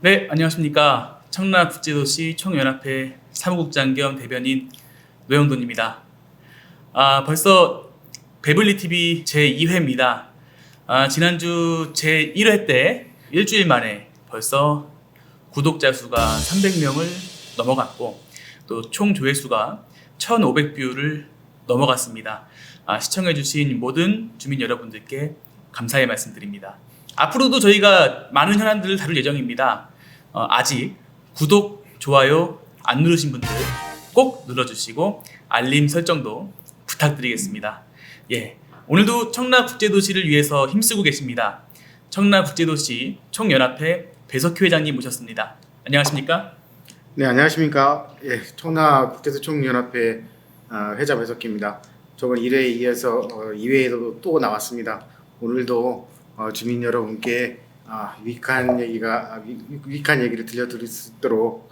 네, 안녕하십니까. 청라국제도시 총연합회 사무국장 겸 대변인 노영돈입니다. 벌써 배블리TV 제2회입니다. 지난주 제1회 때 일주일 만에 벌써 구독자 수가 300명을 넘어갔고 또 총 조회수가 1,500뷰를 넘어갔습니다. 시청해주신 모든 주민 여러분들께 감사의 말씀드립니다. 앞으로도 저희가 많은 현안들을 다룰 예정입니다. 아직 구독, 좋아요 안 누르신 분들 꼭 눌러주시고 알림 설정도 부탁드리겠습니다. 예, 오늘도 청라국제도시를 위해서 힘쓰고 계십니다. 청라국제도시 총연합회 배석희 회장님 모셨습니다. 안녕하십니까? 네, 안녕하십니까. 예, 청라국제도시 총연합회 회장 배석희입니다. 저번 1회에 이어서 2회에도 또 나왔습니다. 오늘도 주민 여러분께 유익한 얘기를 들려드릴 수 있도록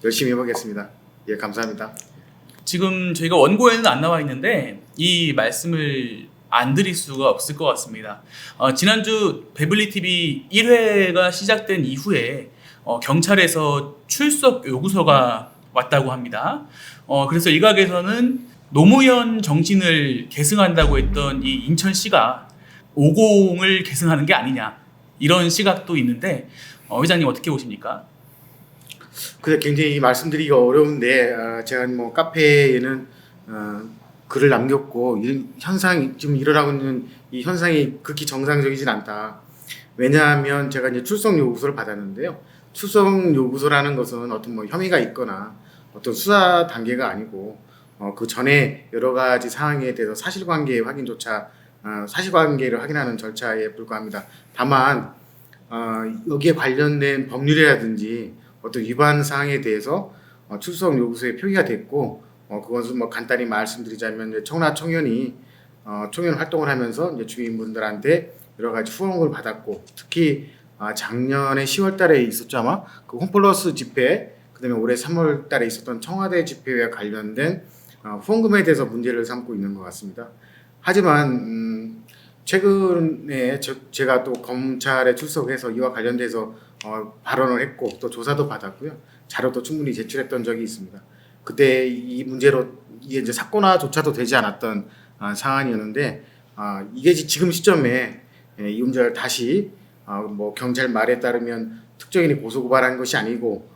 열심히 해보겠습니다. 예, 감사합니다. 지금 저희가 원고에는 안 나와 있는데 이 말씀을 안 드릴 수가 없을 것 같습니다. 지난주 배블리TV 1회가 시작된 이후에 경찰에서 출석 요구서가 왔다고 합니다. 그래서 일각에서는 노무현 정신을 계승한다고 했던 이 인천시가 50을 계승하는 게 아니냐 이런 시각도 있는데 회장님 어떻게 보십니까? 근데 굉장히 말씀드리기가 어려운데 제가 뭐 카페에는 글을 남겼고 현상이 지금 일어나고 있는 이 현상이 극히 정상적이진 않다. 왜냐하면 제가 이제 출석 요구서를 받았는데요. 출석 요구서라는 것은 어떤 뭐 혐의가 있거나 어떤 수사 단계가 아니고 그 전에 여러 가지 사항에 대해서 사실관계 확인조차 사실관계를 확인하는 절차에 불과합니다. 다만 여기에 관련된 법률이라든지 어떤 위반 사항에 대해서 출석 요구서에 표기가 됐고 그것은 뭐 간단히 말씀드리자면 이제 청라청년이 청년 활동을 하면서 이제 주민분들한테 여러 가지 후원을 받았고 특히 작년에 10월달에 있었죠 아마 그 홈플러스 집회 그다음에 올해 3월달에 있었던 청와대 집회와 관련된 후원금에 대해서 문제를 삼고 있는 것 같습니다. 하지만 최근에 제가 또 검찰에 출석해서 이와 관련돼서 발언을 했고 또 조사도 받았고요. 자료도 충분히 제출했던 적이 있습니다. 그때 이 문제로 이게 이제 사건화조차도 되지 않았던 사안이었는데 이게 지금 시점에 이 문제를 다시 뭐 경찰 말에 따르면 특정인이 고소고발한 것이 아니고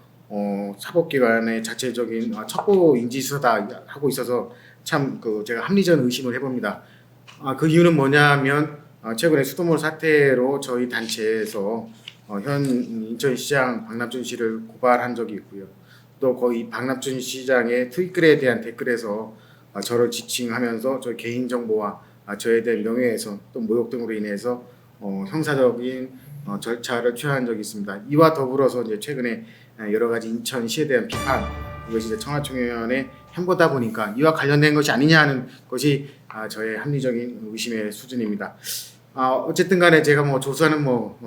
사법기관의 자체적인 첩보 인지 수사다 하고 있어서 참 제가 합리적 의심을 해봅니다. 그 이유는 뭐냐면 최근에 수돗물 사태로 저희 단체에서 현 인천시장 박남준 씨를 고발한 적이 있고요. 또 거의 박남준 시장의 트윗글에 대한 댓글에서 저를 지칭하면서 저희 개인정보와 저에 대한 명예훼손 또 모욕 등으로 인해서 형사적인 절차를 취한 적이 있습니다. 이와 더불어서 이제 최근에 여러 가지 인천시에 대한 비판 이것이 이제 청와총연의 행보다 보니까 이와 관련된 것이 아니냐 하는 것이 저의 합리적인 의심의 수준입니다. 어쨌든 간에 제가 뭐 조사는 뭐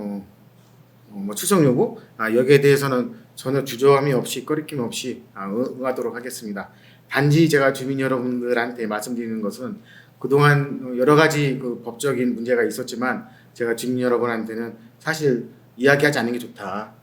출석 요구 여기에 대해서는 전혀 주저함이 없이 꺼리낌 없이 응하도록 하겠습니다. 단지 제가 주민 여러분들한테 말씀드리는 것은 그동안 여러 가지 그 법적인 문제가 있었지만 제가 주민 여러분한테는 사실 이야기하지 않는 게 좋다.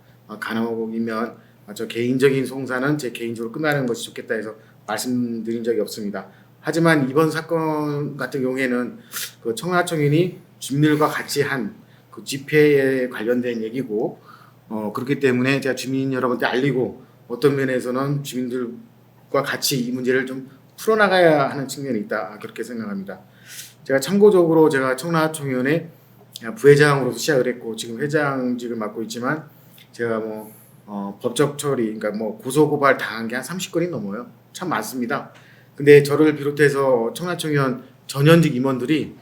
가능하면 저 개인적인 송사는 제 개인적으로 끝나는 것이 좋겠다 해서 말씀드린 적이 없습니다. 하지만 이번 사건 같은 경우에는 그 청라청인이 주민들과 같이 한 그 집회에 관련된 얘기고 그렇기 때문에 제가 주민 여러분한테 알리고 어떤 면에서는 주민들과 같이 이 문제를 좀 풀어나가야 하는 측면이 있다 그렇게 생각합니다. 제가 참고적으로 제가 청라청연의 부회장으로서 시작을 했고 지금 회장직을 맡고 있지만 제가 법적 처리 그러니까 고소고발 당한 게 한 30건이 넘어요. 참 많습니다. 근데 저를 비롯해서 청라청연 전현직 임원들이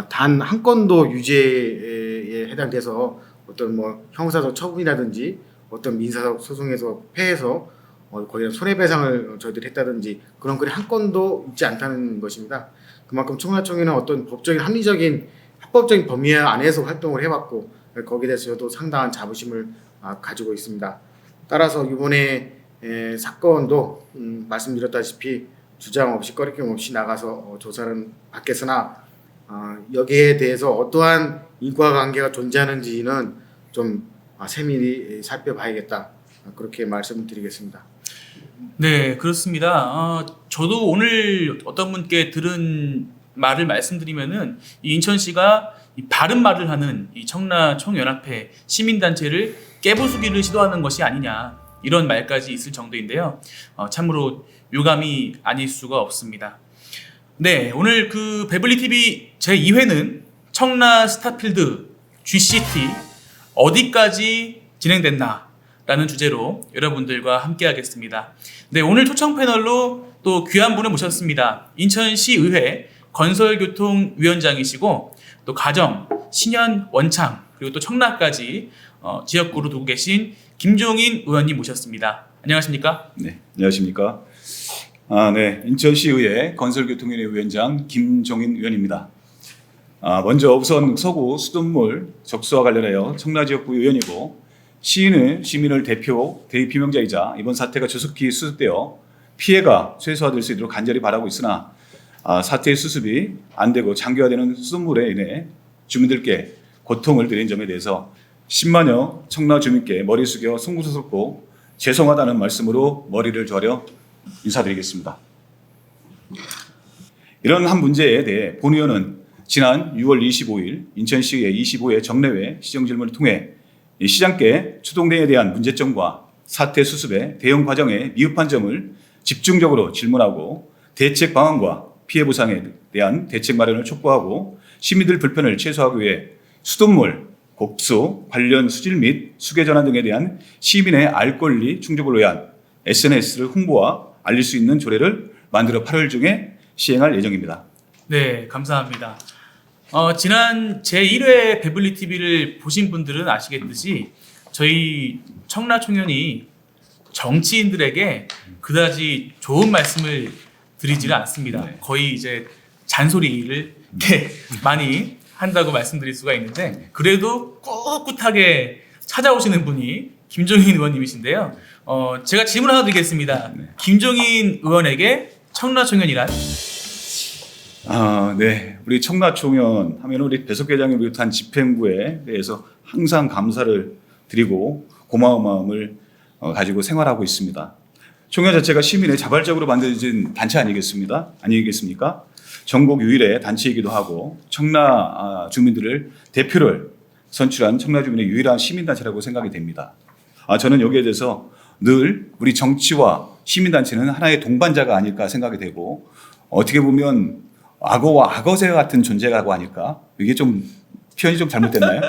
단 한 건도 유죄에 해당돼서 어떤 형사적 처분이라든지 어떤 민사적 소송에서 패해서 거의 손해배상을 저희들이 했다든지 그런 글이 한 건도 있지 않다는 것입니다. 그만큼 청라청연은 어떤 법적인 합리적인 합법적인 범위 안에서 활동을 해왔고 거기에 대해서 저도 상당한 자부심을 가지고 있습니다. 따라서 이번에 사건도 말씀드렸다시피 주장 없이 꺼리낌 없이 나가서 조사를 받겠으나 여기에 대해서 어떠한 인과관계가 존재하는지는 좀 세밀히 살펴봐야겠다. 그렇게 말씀드리겠습니다. 네, 그렇습니다. 저도 오늘 어떤 분께 들은 말을 말씀드리면은 이 인천시가 이 바른 말을 하는 이 청라 총연합회 시민단체를 깨부수기를 시도하는 것이 아니냐 이런 말까지 있을 정도인데요. 참으로 유감이 아닐 수가 없습니다. 네, 오늘 그 베블리 TV 제 2회는 청라 스타필드 GCT 어디까지 진행됐나? 라는 주제로 여러분들과 함께 하겠습니다. 네, 오늘 초청 패널로 또 귀한 분을 모셨습니다. 인천시의회 건설교통위원장이시고 또 가정, 신현, 원창 그리고 또 청라까지 지역구로 두고 계신 김종인 의원님 모셨습니다. 안녕하십니까? 네, 안녕하십니까? 네, 인천시의회 건설교통위원회 위원장 김종인 의원입니다. 먼저 우선 서구 수돗물 접수와 관련하여 청라지역구 의원이고 시민을 대표 대의 피명자이자 이번 사태가 조속히 수습되어 피해가 최소화될 수 있도록 간절히 바라고 있으나 사태의 수습이 안 되고 장기화되는 수돗물에 인해 주민들께 고통을 드린 점에 대해서 10만여 청라 주민께 머리 숙여 송구스럽고 죄송하다는 말씀으로 머리를 조아려 인사드리겠습니다. 이런 한 문제에 대해 본 의원은 지난 6월 25일 인천시의 25회 정례회 시정질문을 통해 시장께 추동등에 대한 문제점과 사태 수습의 대응 과정에 미흡한 점을 집중적으로 질문하고 대책 방안과 피해 보상에 대한 대책 마련을 촉구하고 시민들 불편을 최소화하기 위해 수돗물, 곡수, 관련 수질 및 수계 전환 등에 대한 시민의 알 권리 충족을 위한 SNS를 홍보와 알릴 수 있는 조례를 만들어 8월 중에 시행할 예정입니다. 네, 감사합니다. 지난 제1회 베블리 TV를 보신 분들은 아시겠듯이 저희 청라 총연이 정치인들에게 그다지 좋은 말씀을 드리지는 않습니다. 네. 거의 이제 잔소리를 이렇게 많이 한다고 말씀드릴 수가 있는데 그래도 꿋꿋하게 찾아오시는 분이 김종인 의원님이신데요. 제가 질문 하나 드리겠습니다. 네. 김종인 의원에게 청라 총연이란? 네. 우리 청라총연 하면 우리 배석 회장을 비롯한 집행부에 대해서 항상 감사를 드리고 고마운 마음을 가지고 생활하고 있습니다. 총연 자체가 시민의 자발적으로 만들어진 단체 아니겠습니까? 전국 유일의 단체이기도 하고 청라 주민들을 대표를 선출한 청라 주민의 유일한 시민단체라고 생각이 됩니다. 저는 여기에 대해서 늘 우리 정치와 시민단체는 하나의 동반자가 아닐까 생각이 되고 어떻게 보면 악어와 악어새 같은 존재라고 하니까 이게 좀 표현이 좀 잘못됐나요?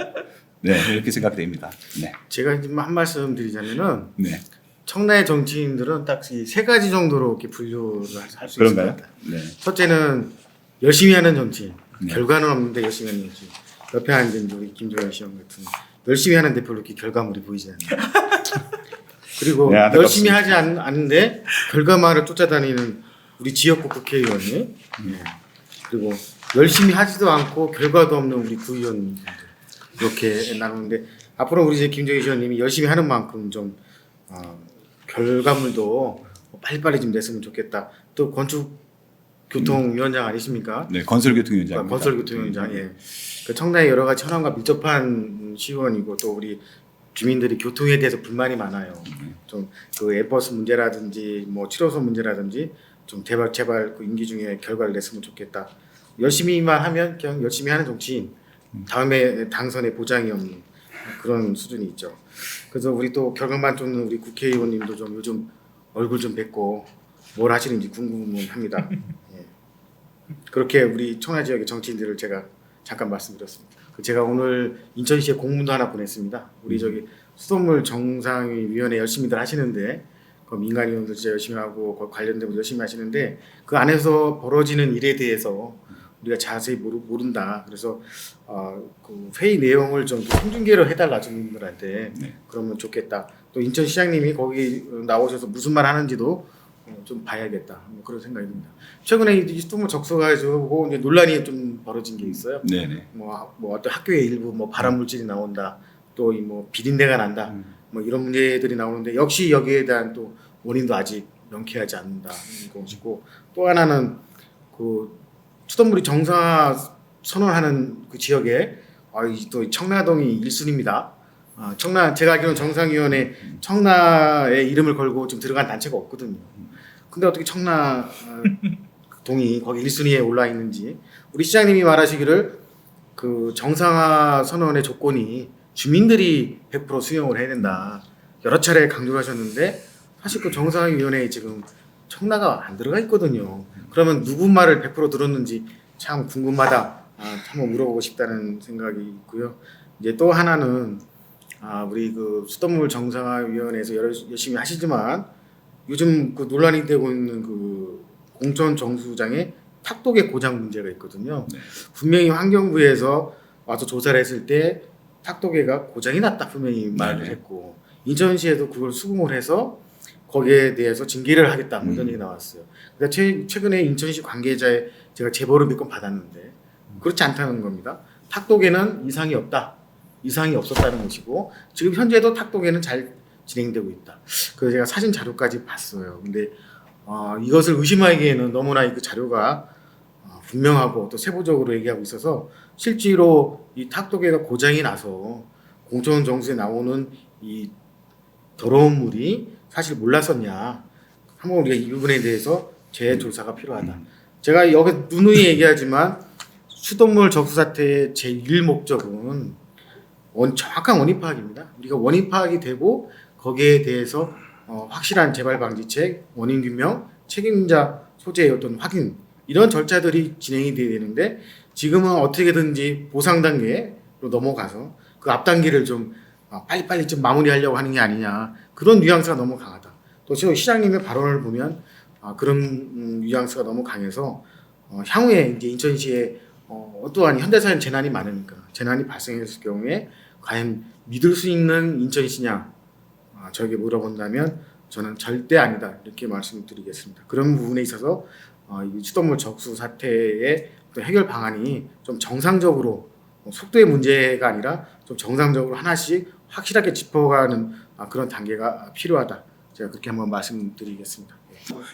네, 이렇게 생각이 됩니다. 네. 제가 이제 한 말씀 드리자면은 네. 청라의 정치인들은 딱 이 세 가지 정도로 이렇게 분류를 할 수 있을 것 그런가요? 같아요. 네. 첫째는 열심히 하는 정치인, 네. 결과는 없는데 열심히 하는 정치인. 옆에 앉은 우리 김종현 씨형 같은 열심히 하는데 별로 이렇게 결과물이 보이지 않아요. 그리고 네, 안타깝습니다. 열심히 하지 않는데 결과만을 쫓아다니는 우리 지역구 국회의원이 그리고 열심히 하지도 않고 결과도 없는 우리 구의원님들 이렇게 나누는데 앞으로 우리 이제 김종희 의원님이 열심히 하는 만큼 좀 결과물도 빨리빨리 좀 냈으면 좋겠다. 또 건축교통위원장 아니십니까? 네, 건설교통위원장. 건설교통위원장. 예. 그 청라의 여러 가지 현안과 밀접한 시의원이고 또 우리 주민들이 교통에 대해서 불만이 많아요. 좀 그 에버스 문제라든지 뭐 7호선 문제라든지 좀 제발 그 임기 중에 결과를 냈으면 좋겠다. 열심히만 하면 그냥 열심히 하는 정치인. 다음에 당선에 보장이 없는 그런 수준이 있죠. 그래서 우리 또 결과만 쫓는 우리 국회의원님도 좀 요즘 얼굴 좀 뵙고 뭘 하시는지 궁금합니다. 예. 그렇게 우리 청라 지역의 정치인들을 제가 잠깐 말씀드렸습니다. 제가 오늘 인천시에 공문도 하나 보냈습니다. 우리 저기 수돗물 정상위 위원회 열심히들 하시는데 그 민간위원들 진짜 열심히 하고 관련된 분들 열심히 하시는데 그 안에서 벌어지는 일에 대해서 우리가 자세히 모른다. 그래서 그 회의 내용을 좀 생중계를 해달라 주민들한테. 네. 그러면 좋겠다. 또 인천시장님이 거기 나오셔서 무슨 말 하는지도 좀 봐야겠다. 뭐 그런 생각이 듭니다. 최근에 이 수돗물 적소가지고 이제 논란이 좀 벌어진 게 있어요. 네네. 뭐 어떤 학교의 일부 뭐 발암 물질이 나온다. 또 이 뭐 비린내가 난다. 뭐 이런 문제들이 나오는데 역시 여기에 대한 또 원인도 아직 명쾌하지 않는다 것이고 또 하나는 그 수돗물이 정상화 선언하는 그 지역에 또 청라동이 1순위입니다. 청라 제가 알기로는 정상위원회 청라의 이름을 걸고 좀 들어간 단체가 없거든요. 근데 어떻게 청라 동이 거기 1순위에 올라 있는지 우리 시장님이 말하시기를 그 정상화 선언의 조건이 주민들이 100% 수용을 해야 된다. 여러 차례 강조를 하셨는데 사실 그 정상화위원회에 지금 청라가 안 들어가 있거든요. 그러면 누구 말을 100% 들었는지 참 궁금하다. 한번 물어보고 싶다는 생각이 있고요. 이제 또 하나는 우리 그 수돗물 정상화위원회에서 열심히 하시지만 요즘 그 논란이 되고 있는 그 공천 정수장에 탁독의 고장 문제가 있거든요. 네. 분명히 환경부에서 와서 조사를 했을 때 탁독에가 고장이 났다 분명히 말을 네. 했고 인천시에도 그걸 수긍을 해서 거기에 대해서 징계를 하겠다 뭐 이런 얘기 나왔어요. 그러니까 최근에 인천시 관계자의 제가 제보를 몇 건 받았는데 그렇지 않다는 겁니다. 탁독에는 이상이 없다. 이상이 없었다는 것이고 지금 현재도 탁독에는 잘 진행되고 있다. 그래서 제가 사진 자료까지 봤어요. 근데 이것을 의심하기에는 너무나 그 자료가 분명하고 또 세부적으로 얘기하고 있어서 실제로 이 탁독에가 고장이 나서 공천 정수에 나오는 이 더러운 물이 사실 몰랐었냐. 한번 우리가 이 부분에 대해서 재조사가 필요하다. 제가 여기 누누이 얘기하지만 수돗물 적수 사태의 제1 목적은 정확한 원인 파악입니다. 우리가 원인 파악이 되고 거기에 대해서 확실한 재발 방지책, 원인 규명, 책임자 소재의 어떤 확인 이런 절차들이 진행이 돼야 되는데 지금은 어떻게든지 보상 단계로 넘어가서 그 앞 단계를 좀 빨리빨리 좀 마무리하려고 하는 게 아니냐 그런 뉘앙스가 너무 강하다. 또 시장님의 발언을 보면 그런 뉘앙스가 너무 강해서 향후에 이제 인천시에 어떠한 현대사회 재난이 많으니까 재난이 발생했을 경우에 과연 믿을 수 있는 인천시냐 저에게 물어본다면 저는 절대 아니다 이렇게 말씀드리겠습니다. 그런 부분에 있어서 이 수돗물 적수 사태의 해결 방안이 좀 정상적으로 속도의 문제가 아니라 좀 정상적으로 하나씩 확실하게 짚어가는 그런 단계가 필요하다. 제가 그렇게 한번 말씀드리겠습니다.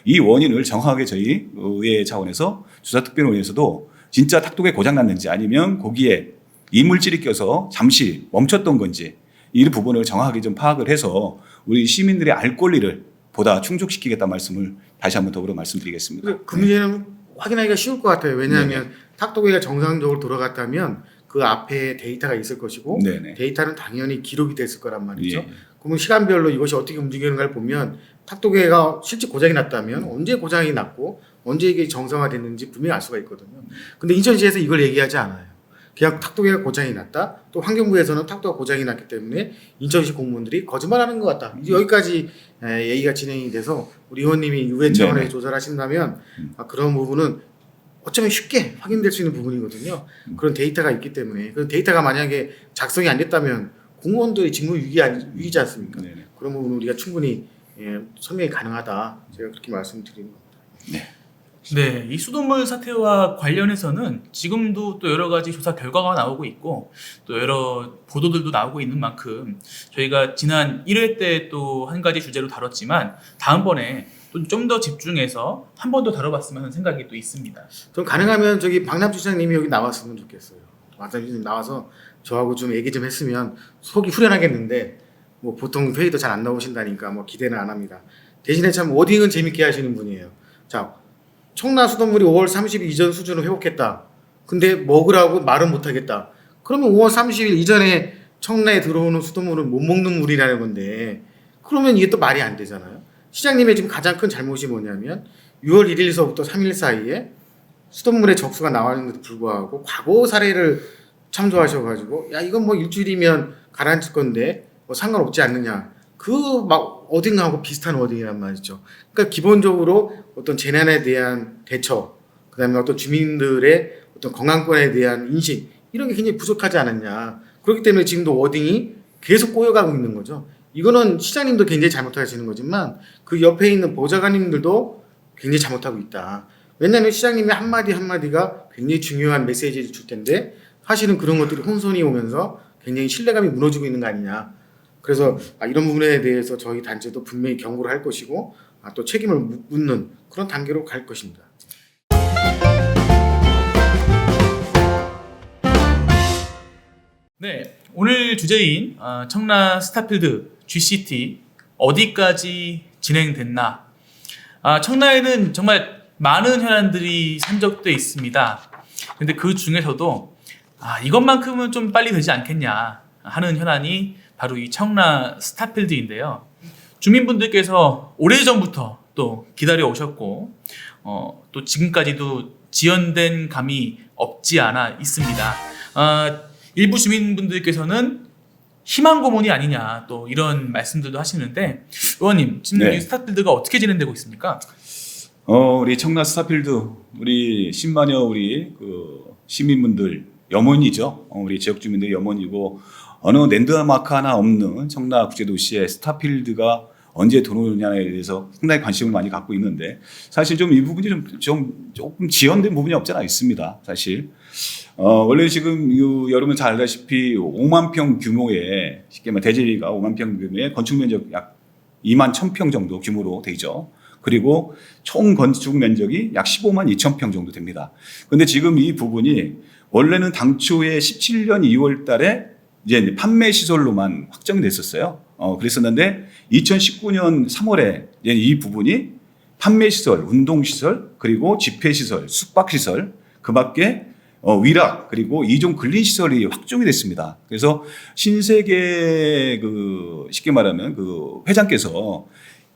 이 원인을 정확하게 저희 의회 차원에서 조사특별위원회에서도 진짜 탁독에 고장 났는지 아니면 거기에 이물질이 껴서 잠시 멈췄던 건지 이 부분을 정확하게 좀 파악을 해서 우리 시민들의 알 권리를 보다 충족시키겠다는 말씀을 다시 한번 더불어 말씀드리겠습니다. 그 문제는 확인하기가 쉬울 것 같아요. 왜냐하면 탁독회가 정상적으로 돌아갔다면 그 앞에 데이터가 있을 것이고 네네. 데이터는 당연히 기록이 됐을 거란 말이죠. 예. 그러면 시간별로 이것이 어떻게 움직이는가를 보면 탁독회가 실제 고장이 났다면 언제 고장이 났고 언제 이게 정상화됐는지 분명히 알 수가 있거든요. 근데 인천시에서 이걸 얘기하지 않아요. 그냥 탁독회가 고장이 났다. 또 환경부에서는 탁독가 고장이 났기 때문에 인천시 공무원들이 거짓말하는 것 같다. 이제 여기까지 얘기가 진행이 돼서 우리 의원님이 의회 차원에서 네네. 조사를 하신다면 그런 부분은 어쩌면 쉽게 확인될 수 있는 부분이거든요. 그런 데이터가 있기 때문에 그 데이터가 만약에 작성이 안 됐다면 공무원들의 직무 위기지 않습니까? 네네. 그런 부분은 우리가 충분히 설명이 가능하다. 제가 그렇게 말씀드리는 겁니다. 네, 이 수돗물 사태와 관련해서는 지금도 또 여러 가지 조사 결과가 나오고 있고 또 여러 보도들도 나오고 있는 만큼 저희가 지난 1회 때 또 한 가지 주제로 다뤘지만 다음번에 또 좀 더 집중해서 한 번 더 다뤄봤으면 하는 생각이 또 있습니다. 좀 가능하면 저기 박남주 시장님이 여기 나왔으면 좋겠어요. 박남주 시장님 나와서 저하고 좀 얘기 좀 했으면 속이 후련하겠는데 뭐 보통 회의도 잘 안 나오신다니까 뭐 기대는 안 합니다. 대신에 참 워딩은 재밌게 하시는 분이에요. 자, 청라 수돗물이 5월 30일 이전 수준을 회복했다. 근데 먹으라고 말은 못하겠다. 그러면 5월 30일 이전에 청라에 들어오는 수돗물은 못 먹는 물이라는 건데 그러면 이게 또 말이 안 되잖아요. 시장님의 지금 가장 큰 잘못이 뭐냐면 6월 1일서부터 3일 사이에 수돗물의 적수가 나왔는데도 불구하고 과거 사례를 참조하셔가지고 야 이건 뭐 일주일이면 가라앉을 건데 뭐 상관없지 않느냐. 그 막 어딘가하고 비슷한 워딩이란 말이죠. 그러니까 기본적으로 어떤 재난에 대한 대처, 그다음에 어떤 주민들의 어떤 건강권에 대한 인식 이런 게 굉장히 부족하지 않았냐. 그렇기 때문에 지금도 워딩이 계속 꼬여가고 있는 거죠. 이거는 시장님도 굉장히 잘못하시는 거지만 그 옆에 있는 보좌관님들도 굉장히 잘못하고 있다. 왜냐하면 시장님의 한마디 한마디가 굉장히 중요한 메시지를 줄 텐데 사실은 그런 것들이 혼선이 오면서 굉장히 신뢰감이 무너지고 있는 거 아니냐. 그래서 이런 부분에 대해서 저희 단체도 분명히 경고를 할 것이고 또 책임을 묻는 그런 단계로 갈 것입니다. 네, 오늘 주제인 청라 스타필드 GCT 어디까지 진행됐나? 청라에는 정말 많은 현안들이 산적돼 있습니다. 근데 그 중에서도 이것만큼은 좀 빨리 되지 않겠냐 하는 현안이 바로 이 청라 스타필드인데요. 주민분들께서 오래전부터 또 기다려 오셨고 또 지금까지도 지연된 감이 없지 않아 있습니다. 일부 주민분들께서는 희망 고문이 아니냐 또 이런 말씀들도 하시는데 의원님 지금 네. 이 스타필드가 어떻게 진행되고 있습니까? 우리 청라 스타필드 우리 10만여 우리 그 시민분들 염원이죠. 우리 지역 주민들의 염원이고 어느 랜드마크 하나 없는 청라 국제도시의 스타필드가 언제 들어오느냐에 대해서 상당히 관심을 많이 갖고 있는데 사실 좀 이 부분이 조금 지연된 부분이 없지 않아 있습니다. 사실 원래 지금 여러분 잘 알다시피 5만 평 규모의 쉽게 말해 대지가 5만 평 규모의 건축 면적 약 2만 1,000평 정도 규모로 되죠. 그리고 총 건축 면적이 약 15만 2천 평 정도 됩니다. 그런데 지금 이 부분이 원래는 당초에 17년 2월 달에 이제 판매 시설로만 확정이 됐었어요. 그랬었는데 2019년 3월에 이 부분이 판매 시설, 운동 시설, 그리고 집회 시설, 숙박 시설, 그밖에 위락 그리고 이종 근린 시설이 확정이 됐습니다. 그래서 신세계 쉽게 말하면 그 회장께서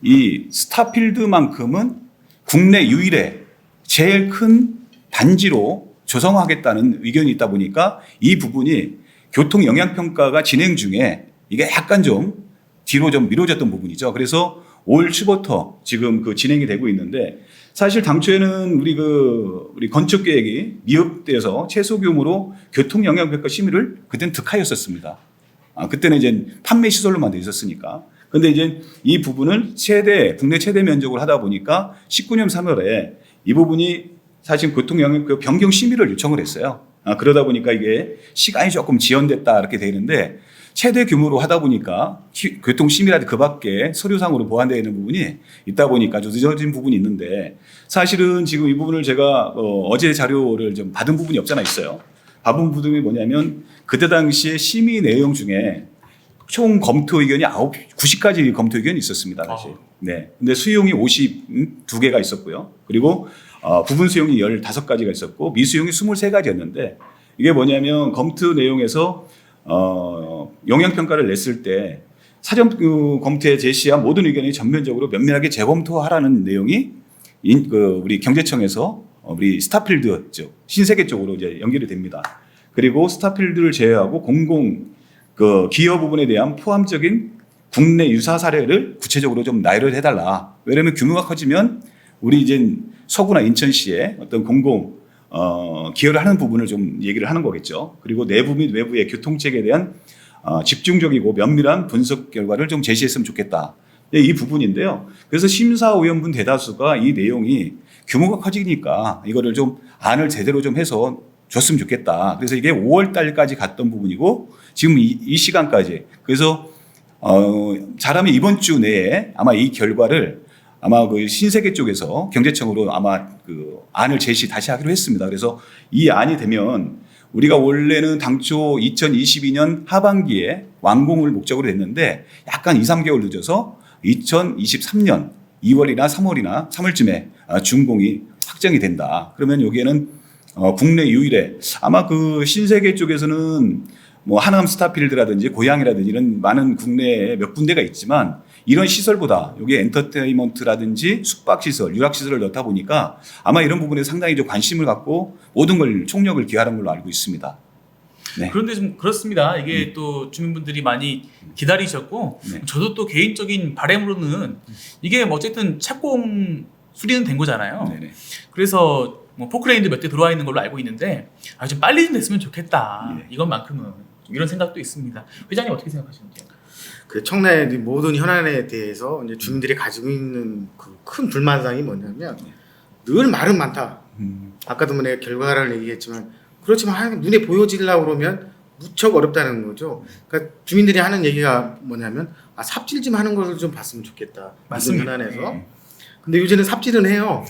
이 스타필드만큼은 국내 유일의 제일 큰 단지로 조성하겠다는 의견이 있다 보니까 이 부분이 교통 영향 평가가 진행 중에 이게 약간 좀 뒤로 좀 미뤄졌던 부분이죠. 그래서 올 초부터 지금 진행이 되고 있는데 사실 당초에는 우리 건축 계획이 미흡돼서 최소 규모로 교통 영향 평가 심의를 그때는 득하였었습니다. 그때는 이제 판매 시설로만 돼 있었으니까. 근데 이제 이 부분을 국내 최대 면적으로 하다 보니까 19년 3월에 이 부분이 사실 교통 영향 평가 변경 심의를 요청을 했어요. 그러다 보니까 이게 시간이 조금 지연됐다 이렇게 되는데 최대 규모로 하다 보니까 교통심의라든지 그 밖에 서류상으로 보완되어 있는 부분이 있다 보니까 좀 늦어진 부분이 있는데 사실은 지금 이 부분을 제가 어제 자료를 좀 받은 부분이 없잖아 있어요. 받은 부분이 뭐냐면 그때 당시에 심의 내용 중에 총 검토 의견이 90가지 검토 의견이 있었습니다. 사실. 네. 근데 수용이 52개가 있었고요. 그리고 부분 수용이 15가지가 있었고 미수용이 23가지였는데 이게 뭐냐면 검토 내용에서 영향평가를 냈을 때 사전 검토에 제시한 모든 의견이 전면적으로 면밀하게 재검토하라는 내용이 우리 경제청에서 우리 스타필드 쪽 신세계 쪽으로 이제 연결이 됩니다. 그리고 스타필드를 제외하고 기여 부분에 대한 포함적인 국내 유사 사례를 구체적으로 좀 나열을 해달라. 왜냐하면 규모가 커지면 우리 이제 서구나 인천시에 어떤 기여를 하는 부분을 좀 얘기를 하는 거겠죠. 그리고 내부 및 외부의 교통체계에 대한 집중적이고 면밀한 분석 결과를 좀 제시했으면 좋겠다. 이 부분인데요. 그래서 심사위원분 대다수가 이 내용이 규모가 커지니까 이거를 좀 안을 제대로 좀 해서 줬으면 좋겠다. 그래서 이게 5월 달까지 갔던 부분이고 지금 이 시간까지. 그래서 잘하면 이번 주 내에 아마 이 결과를 아마 신세계 쪽에서 경제청으로 아마 안을 다시 하기로 했습니다. 그래서 이 안이 되면 우리가 원래는 당초 2022년 하반기에 완공을 목적으로 했는데 약간 2, 3개월 늦어서 2023년 2월이나 3월이나 3월쯤에 준공이 확정이 된다. 그러면 여기에는 국내 유일의 아마 신세계 쪽에서는 뭐 하남 스타필드라든지 고양이라든지 이런 많은 국내에 몇 군데가 있지만 이런 시설보다 여기 엔터테인먼트라든지 숙박시설, 유락시설을 넣다 보니까 아마 이런 부분에 상당히 좀 관심을 갖고 모든 걸 총력을 기하는 걸로 알고 있습니다. 네. 그런데 좀 그렇습니다. 이게 또 주민분들이 많이 기다리셨고 네. 저도 또 개인적인 바람으로는 이게 뭐 어쨌든 착공 수리는 된 거잖아요. 네네. 그래서 뭐 포크레인도 몇 대 들어와 있는 걸로 알고 있는데 좀 빨리 좀 됐으면 좋겠다. 네. 이것만큼은 이런 생각도 있습니다. 회장님 어떻게 생각하시는지요? 청라의 모든 현안에 대해서 이제 주민들이 가지고 있는 큰 불만사항이 뭐냐면 늘 말은 많다. 아까도 뭐 내가 결과를 얘기했지만 그렇지만 눈에 보여지려고 그러면 무척 어렵다는 거죠. 그러니까 주민들이 하는 얘기가 뭐냐면 삽질 좀 하는 것을 좀 봤으면 좋겠다. 맞습니다. 이런 현안에서. 근데 요즘은 삽질은 해요.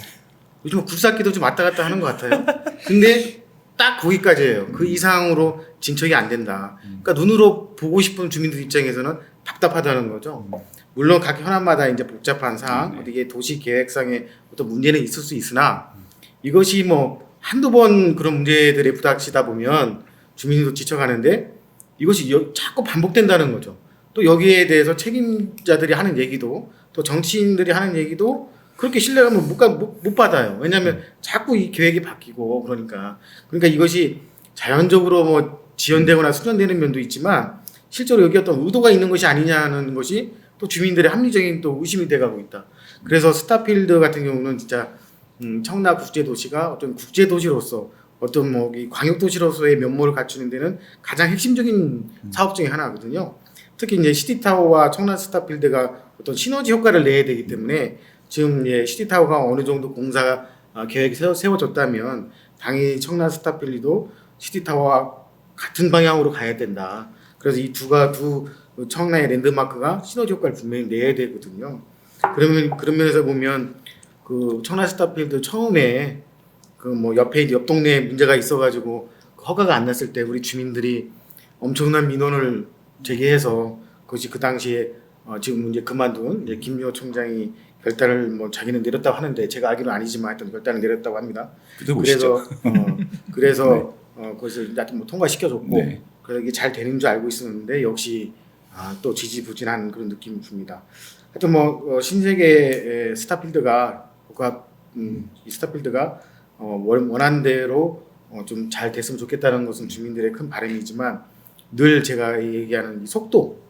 요즘은 굴삭기도 좀 왔다 갔다 하는 것 같아요. 근데 딱 거기까지예요. 그 이상으로 진척이 안 된다. 그러니까 눈으로 보고 싶은 주민들 입장에서는 답답하다는 거죠. 물론 각 현안마다 이제 복잡한 사항, 이게 도시 계획상의 어떤 문제는 있을 수 있으나 이것이 뭐 한두 번 그런 문제들에 부닥치다 보면 주민도 지쳐가는데 이것이 자꾸 반복된다는 거죠. 또 여기에 대해서 책임자들이 하는 얘기도 또 정치인들이 하는 얘기도 그렇게 신뢰감을 못 받아요. 왜냐하면 자꾸 이 계획이 바뀌고 그러니까 이것이 자연적으로 뭐 지연되거나 수정되는 면도 있지만 실제로 여기 어떤 의도가 있는 것이 아니냐는 것이 또 주민들의 합리적인 또 의심이 돼가고 있다. 그래서 스타필드 같은 경우는 진짜 청라 국제도시가 어떤 국제도시로서 어떤 뭐 이 광역도시로서의 면모를 갖추는 데는 가장 핵심적인 사업 중에 하나거든요. 특히 이제 시티타워와 청라 스타필드가 어떤 시너지 효과를 내야 되기 때문에 지금 시티타워가 어느 정도 공사 계획이 세워졌다면 당연히 청라 스타필드도 시티타워와 같은 방향으로 가야 된다. 그래서 이 두 청라의 랜드마크가 시너지 효과를 분명히 내야 되거든요. 그런 면에서 보면 그 청라 스타필드 처음에 그 뭐 옆 동네에 문제가 있어가지고 허가가 안 났을 때 우리 주민들이 엄청난 민원을 제기해서 그것이 그 당시에 지금 이제 그만둔 이제 김미호 총장이 결단을 뭐 자기는 내렸다고 하는데 제가 알기로는 아니지만 하여튼 결단을 내렸다고 합니다. 그래서 그것을 뭐 통과시켜줬고 네. 그래서 이게 잘 되는 줄 알고 있었는데 역시 또 지지부진한 그런 느낌이 듭니다. 하여튼 뭐 신세계 스타필드가 이 스타필드가 원하는 대로 좀 잘 됐으면 좋겠다는 것은 주민들의 큰 바람이지만 늘 제가 얘기하는 이 속도,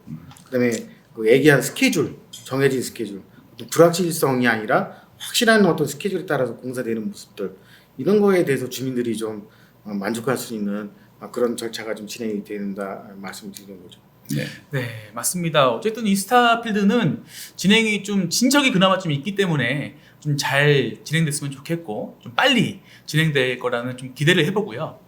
그다음에 그 얘기한 스케줄, 정해진 스케줄, 불확실성이 아니라 확실한 어떤 스케줄에 따라서 공사되는 모습들 이런 거에 대해서 주민들이 좀 만족할 수 있는 그런 절차가 좀 진행이 된다 말씀드리는 거죠. 네, 맞습니다. 어쨌든 이 스타필드는 진행이 좀 진척이 그나마 좀 있기 때문에 좀 잘 진행됐으면 좋겠고 좀 빨리 진행될 거라는 좀 기대를 해보고요.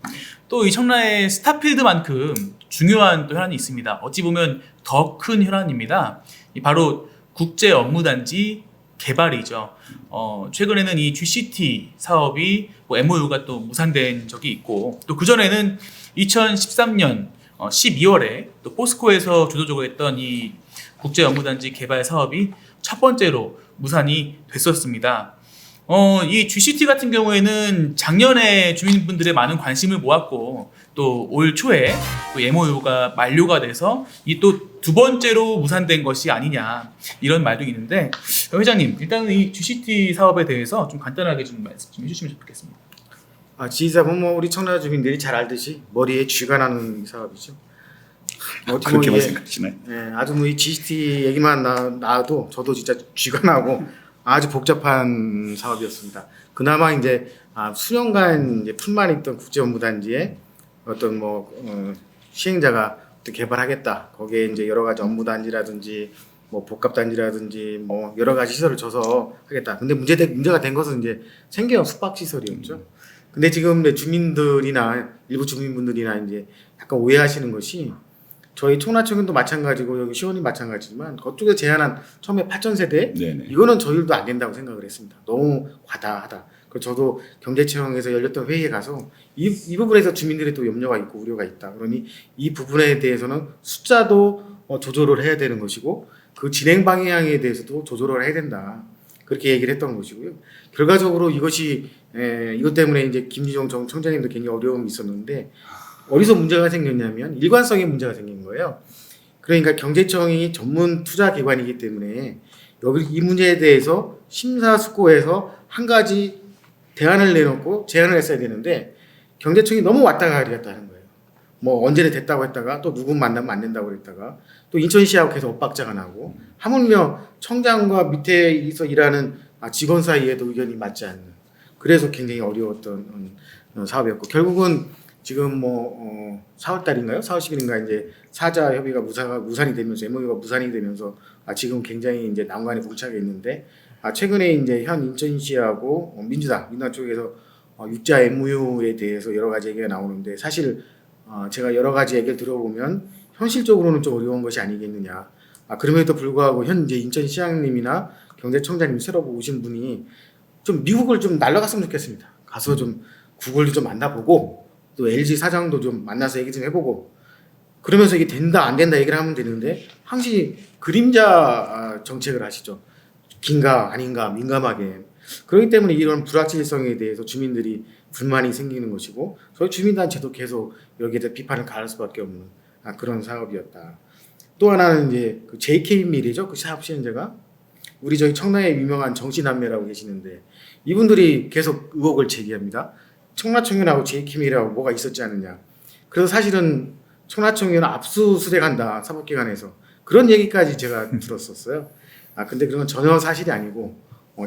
또 이 청라의 스타필드만큼 중요한 또 현안이 있습니다. 어찌 보면 더 큰 현안입니다. 바로 국제 업무단지 개발이죠. 최근에는 이 GCT 사업이 뭐 MOU가 또 무산된 적이 있고 또 그전에는 2013년 12월에 또 포스코에서 주도적으로 했던 이 국제 업무단지 개발 사업이 첫 번째로 무산이 됐었습니다. 이 GCT 같은 경우에는 작년에 주민분들의 많은 관심을 모았고 또 올 초에 또 MOU가 만료가 돼서 이 또 두 번째로 무산된 것이 아니냐 이런 말도 있는데 회장님 일단은 이 GCT 사업에 대해서 좀 간단하게 좀 말씀 좀 해주시면 좋겠습니다. 지사분 뭐 우리 청라 주민들이 잘 알듯이 머리에 쥐가 나는 사업이죠. 그렇게만 생각하시나요? 네, 아주 뭐 이 GCT 얘기만 나와도 저도 진짜 쥐가 나고 아주 복잡한 사업이었습니다. 그나마 이제 수년간 이제 풀만 있던 국제업무단지에 어떤 시행자가 또 개발하겠다. 거기에 이제 여러 가지 업무단지라든지 뭐 복합단지라든지 뭐 여러 가지 시설을 줘서 하겠다. 근데 문제가 된 것은 이제 생계형 숙박시설이었죠. 근데 지금 주민들이나 일부 주민분들이나 이제 약간 오해하시는 것이 저희 청라청도 마찬가지고 여기 시원이 마찬가지지만 그쪽에 제안한 처음에 8,000세대 네네. 이거는 저희들도 안 된다고 생각을 했습니다. 너무 과다하다. 그래서 저도 경제청에서 열렸던 회의에 가서 이 부분에서 주민들의 또 염려가 있고 우려가 있다. 그러니 이 부분에 대해서는 숫자도 조절을 해야 되는 것이고 그 진행 방향에 대해서도 조절을 해야 된다. 그렇게 얘기를 했던 것이고요. 결과적으로 이것 때문에 이제 김지종 청장님도 굉장히 어려움이 있었는데 어디서 문제가 생겼냐면 일관성에 문제가 생긴 거예요. 그러니까 경제청이 전문 투자 기관이기 때문에 여기 이 문제에 대해서 심사숙고해서 한 가지 대안을 내놓고 제안을 했어야 되는데 경제청이 너무 왔다 갔다 하는 거예요. 뭐 언제는 됐다고 했다가 또 누구 만나면 안 된다고 그랬다가 또 인천시하고 계속 엇박자가 나고 하물며 청장과 밑에서 일하는 직원 사이에도 의견이 맞지 않는 그래서 굉장히 어려웠던 사업이었고 결국은 지금 4월 달인가요? 4월 10일인가 이제 사자 협의가 무산이 되면서 MOU가 무산이 되면서 지금 굉장히 이제 난관에 봉착해 있는데 최근에 이제 현 인천시하고 민주당 쪽에서 육자 MOU에 대해서 여러 가지 얘기가 나오는데 사실 제가 여러 가지 얘기를 들어보면 현실적으로는 좀 어려운 것이 아니겠느냐. 그럼에도 불구하고 현 이제 인천시장님이나 경제청장님 새로 오신 분이 좀 미국을 좀 날아갔으면 좋겠습니다. 가서 좀 구글도 좀 만나보고 또 LG 사장도 좀 만나서 얘기 좀 해보고 그러면서 이게 된다 안 된다 얘기를 하면 되는데 항시 그림자 정책을 하시죠. 긴가 아닌가 민감하게. 그렇기 때문에 이런 불확실성에 대해서 주민들이 불만이 생기는 것이고 저희 주민단체도 계속 여기에 대해 비판을 가할 수밖에 없는 그런 사업이었다. 또 하나는 이제 그 JK 밀이죠. 그 사업 시행자가 우리 저희 청라에 유명한 정신남매라고 계시는데 이분들이 계속 의혹을 제기합니다. 청라청년하고 JK 밀하고 뭐가 있었지 않느냐. 그래서 사실은 청라청년 압수수색한다 사법기관에서 그런 얘기까지 제가 들었었어요. 근데 그런 건 전혀 사실이 아니고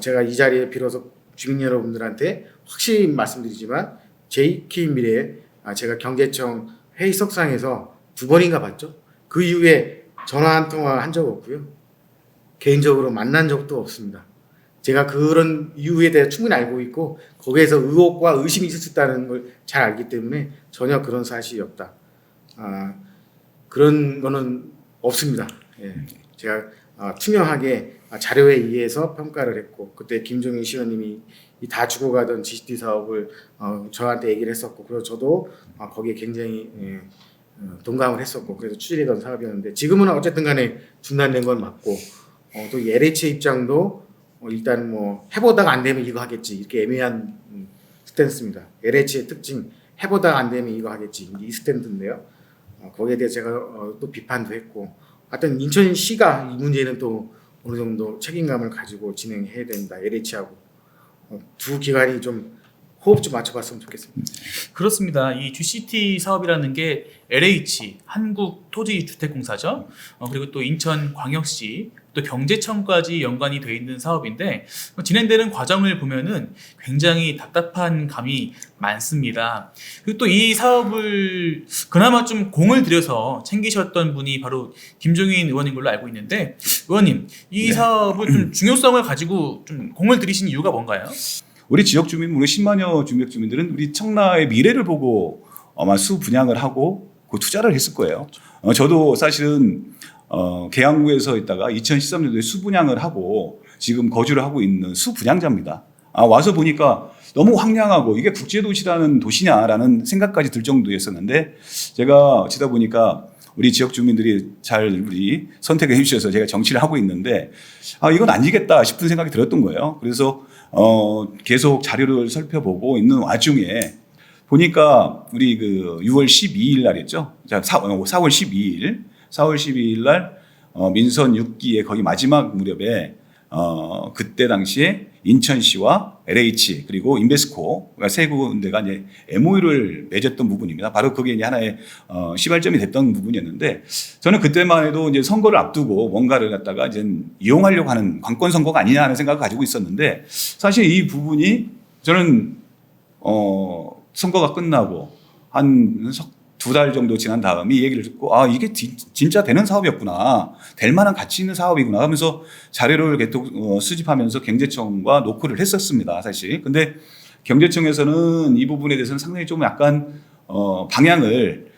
제가 이 자리에 비로소 주민 여러분들한테 확실히 말씀드리지만 JK 밀에 제가 경제청 회의석상에서 2번인가 봤죠. 그 이후에 전화 한 통화 한 적 없고요. 개인적으로 만난 적도 없습니다. 제가 그런 이유에 대해 충분히 알고 있고 거기에서 의혹과 의심이 있을 수 있다는 걸 잘 알기 때문에 전혀 그런 사실이 없다. 그런 거는 없습니다. 예. 제가 투명하게 자료에 의해서 평가를 했고 그때 김종인 시의원님이 이 다 죽어가던 GCT 사업을 저한테 얘기를 했었고 그래서 저도 거기에 굉장히 동감을 했었고 그래서 추진했던 사업이었는데 지금은 어쨌든 간에 중단된 건 맞고 또 LH의 입장도 일단 뭐 해보다가 안 되면 이거 하겠지 이렇게 애매한 스탠스입니다. LH의 특징 해보다가 안 되면 이거 하겠지 이 스탠스인데요. 거기에 대해 제가 또 비판도 했고 하여튼 인천시가 이 문제는 또 어느 정도 책임감을 가지고 진행해야 된다. LH하고 두 기관이 좀 호흡 좀 맞춰봤으면 좋겠습니다. 그렇습니다. 이 GCT 사업이라는 게 LH 한국토지주택공사죠. 그리고 또 인천광역시 또 경제청까지 연관이 돼 있는 사업인데 진행되는 과정을 보면은 굉장히 답답한 감이 많습니다. 그리고 또 이 사업을 그나마 좀 공을 들여서 챙기셨던 분이 바로 김종인 의원인 걸로 알고 있는데 의원님 이 사업을 좀 중요성을 가지고 좀 공을 들이신 이유가 뭔가요? 우리 지역 주민, 우리 10만여 주민 주민들은 우리 청라의 미래를 보고 아마 수 분양을 하고 그 투자를 했을 거예요. 저도 사실은 계양구에서 있다가 2013년도에 수 분양을 하고 지금 거주를 하고 있는 수 분양자입니다. 와서 보니까 너무 황량하고 이게 국제도시라는 도시냐라는 생각까지 들 정도였었는데 제가 지다 보니까 우리 지역 주민들이 잘 우리 선택을 해주셔서 제가 정치를 하고 있는데 이건 아니겠다 싶은 생각이 들었던 거예요. 그래서 계속 자료를 살펴보고 있는 와중에 보니까 우리 그 6월 12일 날이었죠. 4월 12일 날 민선 6기의 거의 마지막 무렵에 그때 당시에 인천시와 LH 그리고 인베스코가 세 군데가 이제 MOU를 맺었던 부분입니다. 바로 그게 이제 하나의 시발점이 됐던 부분이었는데 저는 그때만 해도 이제 선거를 앞두고 뭔가를 갖다가 이제 이용하려고 하는 관권 선거가 아니냐 하는 생각을 가지고 있었는데 사실 이 부분이 저는 선거가 끝나고 한 2달 정도 지난 다음에 이 얘기를 듣고 이게 진짜 되는 사업이었구나. 될 만한 가치 있는 사업이구나 하면서 자료를 계속 수집하면서 경제청과 노크를 했었습니다. 사실. 근데 경제청에서는 이 부분에 대해서는 상당히 좀 약간 방향을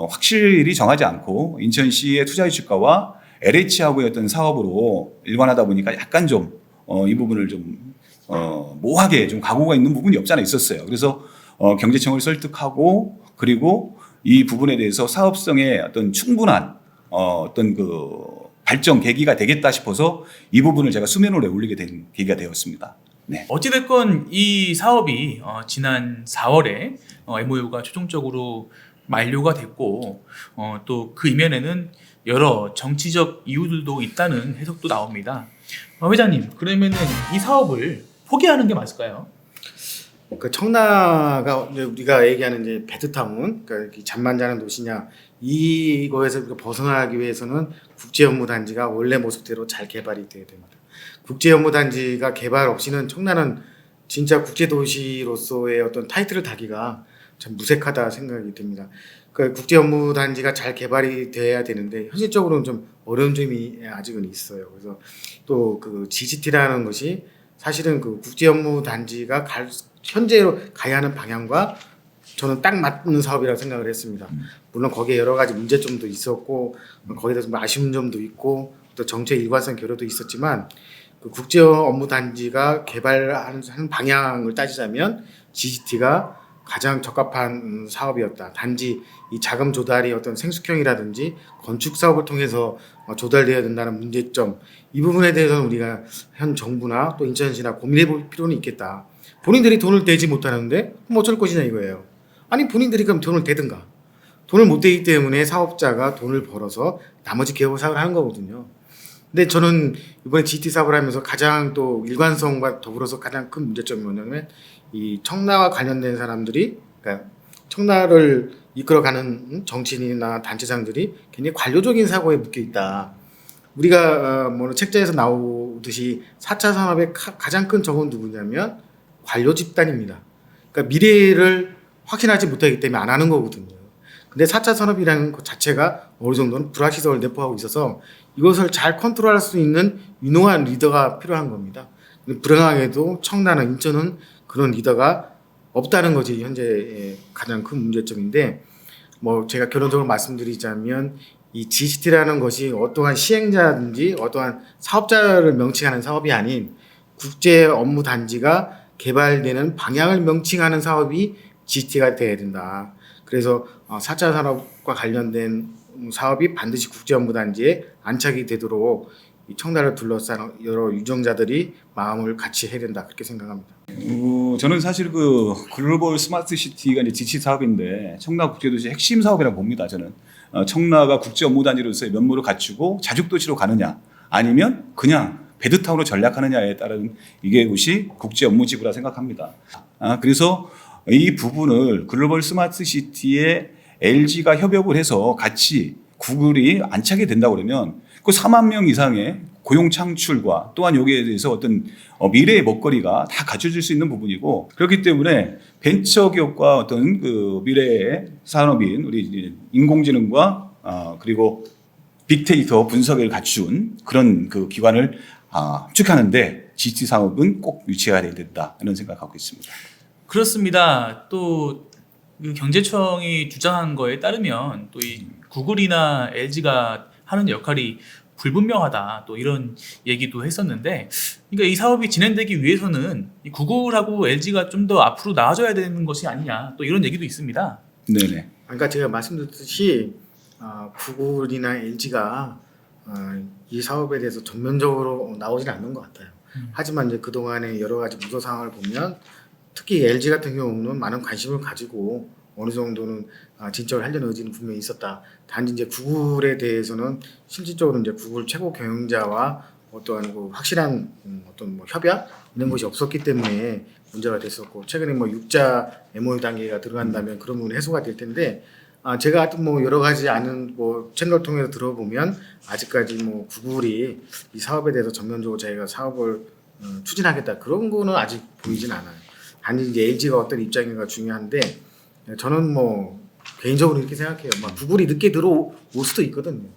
확실히 정하지 않고 인천시의 투자 유치가와 LH하고의 어떤 사업으로 일관하다 보니까 약간 좀 이 부분을 좀 모호하게 좀 각오가 있는 부분이 없지 않아 있었어요. 그래서 경제청을 설득하고 그리고 이 부분에 대해서 사업성의 어떤 충분한 어떤 그 발전 계기가 되겠다 싶어서 이 부분을 제가 수면 위에 올리게 된 계기가 되었습니다. 네. 어찌됐건 이 사업이 지난 4월에 MOU가 최종적으로 만료가 됐고 또 그 이면에는 여러 정치적 이유들도 있다는 해석도 나옵니다. 회장님, 그러면은 이 사업을 포기하는 게 맞을까요? 그 청라가 이제 우리가 얘기하는 이제 베드타운, 그러니까 잠만 자는 도시냐 이거에서 벗어나기 위해서는 국제업무단지가 원래 모습대로 잘 개발이 돼야 됩니다. 국제업무단지가 개발 없이는 청라는 진짜 국제도시로서의 어떤 타이틀을 달기가 참 무색하다 생각이 듭니다. 그 국제업무단지가 잘 개발이 돼야 되는데 현실적으로는 좀 어려운 점이 아직은 있어요. 그래서 또 그 GCT라는 것이 사실은 그 국제업무단지가 현재로 가야 하는 방향과 저는 딱 맞는 사업이라고 생각을 했습니다. 물론 거기에 여러 가지 문제점도 있었고 거기에 대해서 아쉬운 점도 있고 또 정책 일관성 결여도 있었지만 그 국제업무단지가 개발하는 방향을 따지자면 GCT가 가장 적합한 사업이었다. 단지 이 자금 조달이 어떤 생숙형이라든지 건축 사업을 통해서 조달되어야 된다는 문제점, 이 부분에 대해서는 우리가 현 정부나 또 인천시나 고민해 볼 필요는 있겠다. 본인들이 돈을 대지 못하는데 그럼 어쩔 것이냐 이거예요. 아니 본인들이 그럼 돈을 대든가. 돈을 못 대기 때문에 사업자가 돈을 벌어서 나머지 개발 사업을 하는 거거든요. 근데 저는 이번에 GT 사업을 하면서 가장 또 일관성과 더불어서 가장 큰 문제점이 뭐냐면 이 청라와 관련된 사람들이, 그러니까 청라를 이끌어가는 정치인이나 단체장들이 굉장히 관료적인 사고에 묶여 있다. 우리가 뭐 책자에서 나오듯이 4차 산업의 가장 큰 적은 누구냐면 관료 집단입니다. 그러니까 미래를 확신하지 못하기 때문에 안 하는 거거든요. 근데 4차 산업이라는 것 자체가 어느 정도는 불확실성을 내포하고 있어서 이것을 잘 컨트롤할 수 있는 유능한 리더가 필요한 겁니다. 불행하게도 청라나 인천은 그런 리더가 없다는 것이 현재 가장 큰 문제점인데, 뭐 제가 결론적으로 말씀드리자면 이 GCT라는 것이 어떠한 시행자든지 어떠한 사업자를 명칭하는 사업이 아닌 국제 업무 단지가 개발되는 방향을 명칭하는 사업이 GCT가 돼야 된다. 그래서 4차 산업과 관련된 사업이 반드시 국제 업무 단지에 안착이 되도록 이 청라를 둘러싼 여러 유정자들이 마음을 같이 해야 된다, 그렇게 생각합니다. 저는 사실 그 글로벌 스마트 시티가 이제 지치 사업인데 청라 국제도시 핵심 사업이라고 봅니다. 저는 청라가 국제 업무 단지로서의 면모를 갖추고 자죽도시로 가느냐, 아니면 그냥 베드타운으로 전략하느냐에 따른 이게 것이 국제 업무 지구라 생각합니다. 그래서 이 부분을 글로벌 스마트 시티에 LG가 협업을 해서 같이 구글이 안착이 된다 그러면 그 4만 명 이상의 고용 창출과 또한 여기에 대해서 어떤 미래의 먹거리가 다 갖춰질 수 있는 부분이고, 그렇기 때문에 벤처 기업과 어떤 그 미래의 산업인 우리 인공지능과 그리고 빅데이터 분석을 갖춘 그런 그 기관을 합축하는데 GT 사업은 꼭 유치해야 된다, 이런 생각하고 있습니다. 그렇습니다. 또 그 경제청이 주장한 거에 따르면 또 이 구글이나 LG가 하는 역할이 불분명하다, 또 이런 얘기도 했었는데, 그러니까 이 사업이 진행되기 위해서는 이 구글하고 LG가 좀 더 앞으로 나아져야 되는 것이 아니냐, 또 이런 얘기도 있습니다. 네네. 그러니까 제가 말씀드렸듯이 구글이나 LG가 이 사업에 대해서 전면적으로 나오지는 않는 것 같아요. 하지만 이제 그동안의 여러 가지 무도 상황을 보면 특히 LG 같은 경우는 많은 관심을 가지고 어느 정도는 진척을 하려는 의지는 분명히 있었다. 단지 이제 구글에 대해서는 실질적으로 이제 구글 최고 경영자와 어떠한 그 확실한 어떤 뭐 협약 이런 것이 없었기 때문에 문제가 됐었고, 최근에 뭐 6자 MOU 단계가 들어간다면 그런 부분이 해소가 될 텐데, 제가 하여튼 뭐 여러 가지 아는 뭐 채널 통해서 들어보면 아직까지 뭐 구글이 이 사업에 대해서 전면적으로 자기가 사업을 추진하겠다, 그런 거는 아직 보이진 않아요. 단지 이제 LG가 어떤 입장인가 중요한데, 저는 뭐 개인적으로 이렇게 생각해요. 막 구글이 늦게 들어올 수도 있거든요.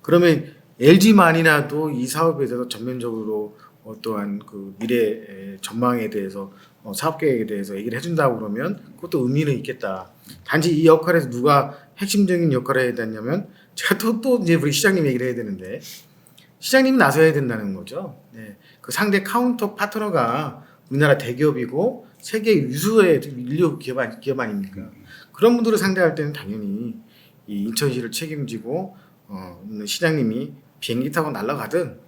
그러면 LG만이라도 이 사업에 대해서 전면적으로 어떠한 그 미래 전망에 대해서 사업 계획에 대해서 얘기를 해준다고 그러면 그것도 의미는 있겠다. 단지 이 역할에서 누가 핵심적인 역할을 해야 되냐면, 제가 또 이제 우리 시장님 얘기를 해야 되는데, 시장님이 나서야 된다는 거죠. 네. 그 상대 카운터 파트너가 우리나라 대기업이고 세계 유수의 인류 기업 아닙니까? 그런 분들을 상대할 때는 당연히 이 인천시를 책임지고 시장님이 비행기 타고 날아가든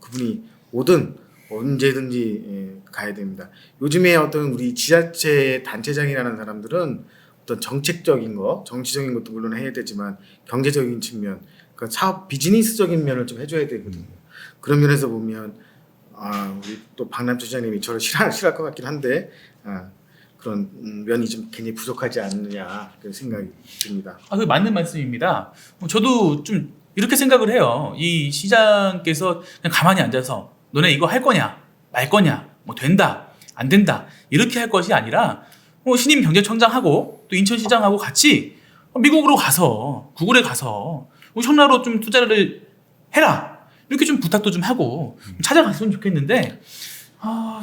그분이 오든 언제든지 가야 됩니다. 요즘에 어떤 우리 지자체 단체장이라는 사람들은 어떤 정책적인 거, 정치적인 것도 물론 해야 되지만 경제적인 측면, 그 사업 비즈니스적인 면을 좀 해줘야 되거든요. 그런 면에서 보면 우리 또 박남철 시장님이 저를 싫어할 것 같긴 한데 그런 면이 좀 굉장히 부족하지 않느냐, 그런 생각이 듭니다. 그 맞는 말씀입니다. 저도 좀 이렇게 생각을 해요. 이 시장께서 그냥 가만히 앉아서 너네 이거 할 거냐 말 거냐, 뭐 된다 안 된다 이렇게 할 것이 아니라 신임 경제청장하고 또 인천시장하고 같이 미국으로 가서 구글에 가서 청라로 좀 투자를 해라, 이렇게 좀 부탁도 좀 하고 찾아갔으면 좋겠는데,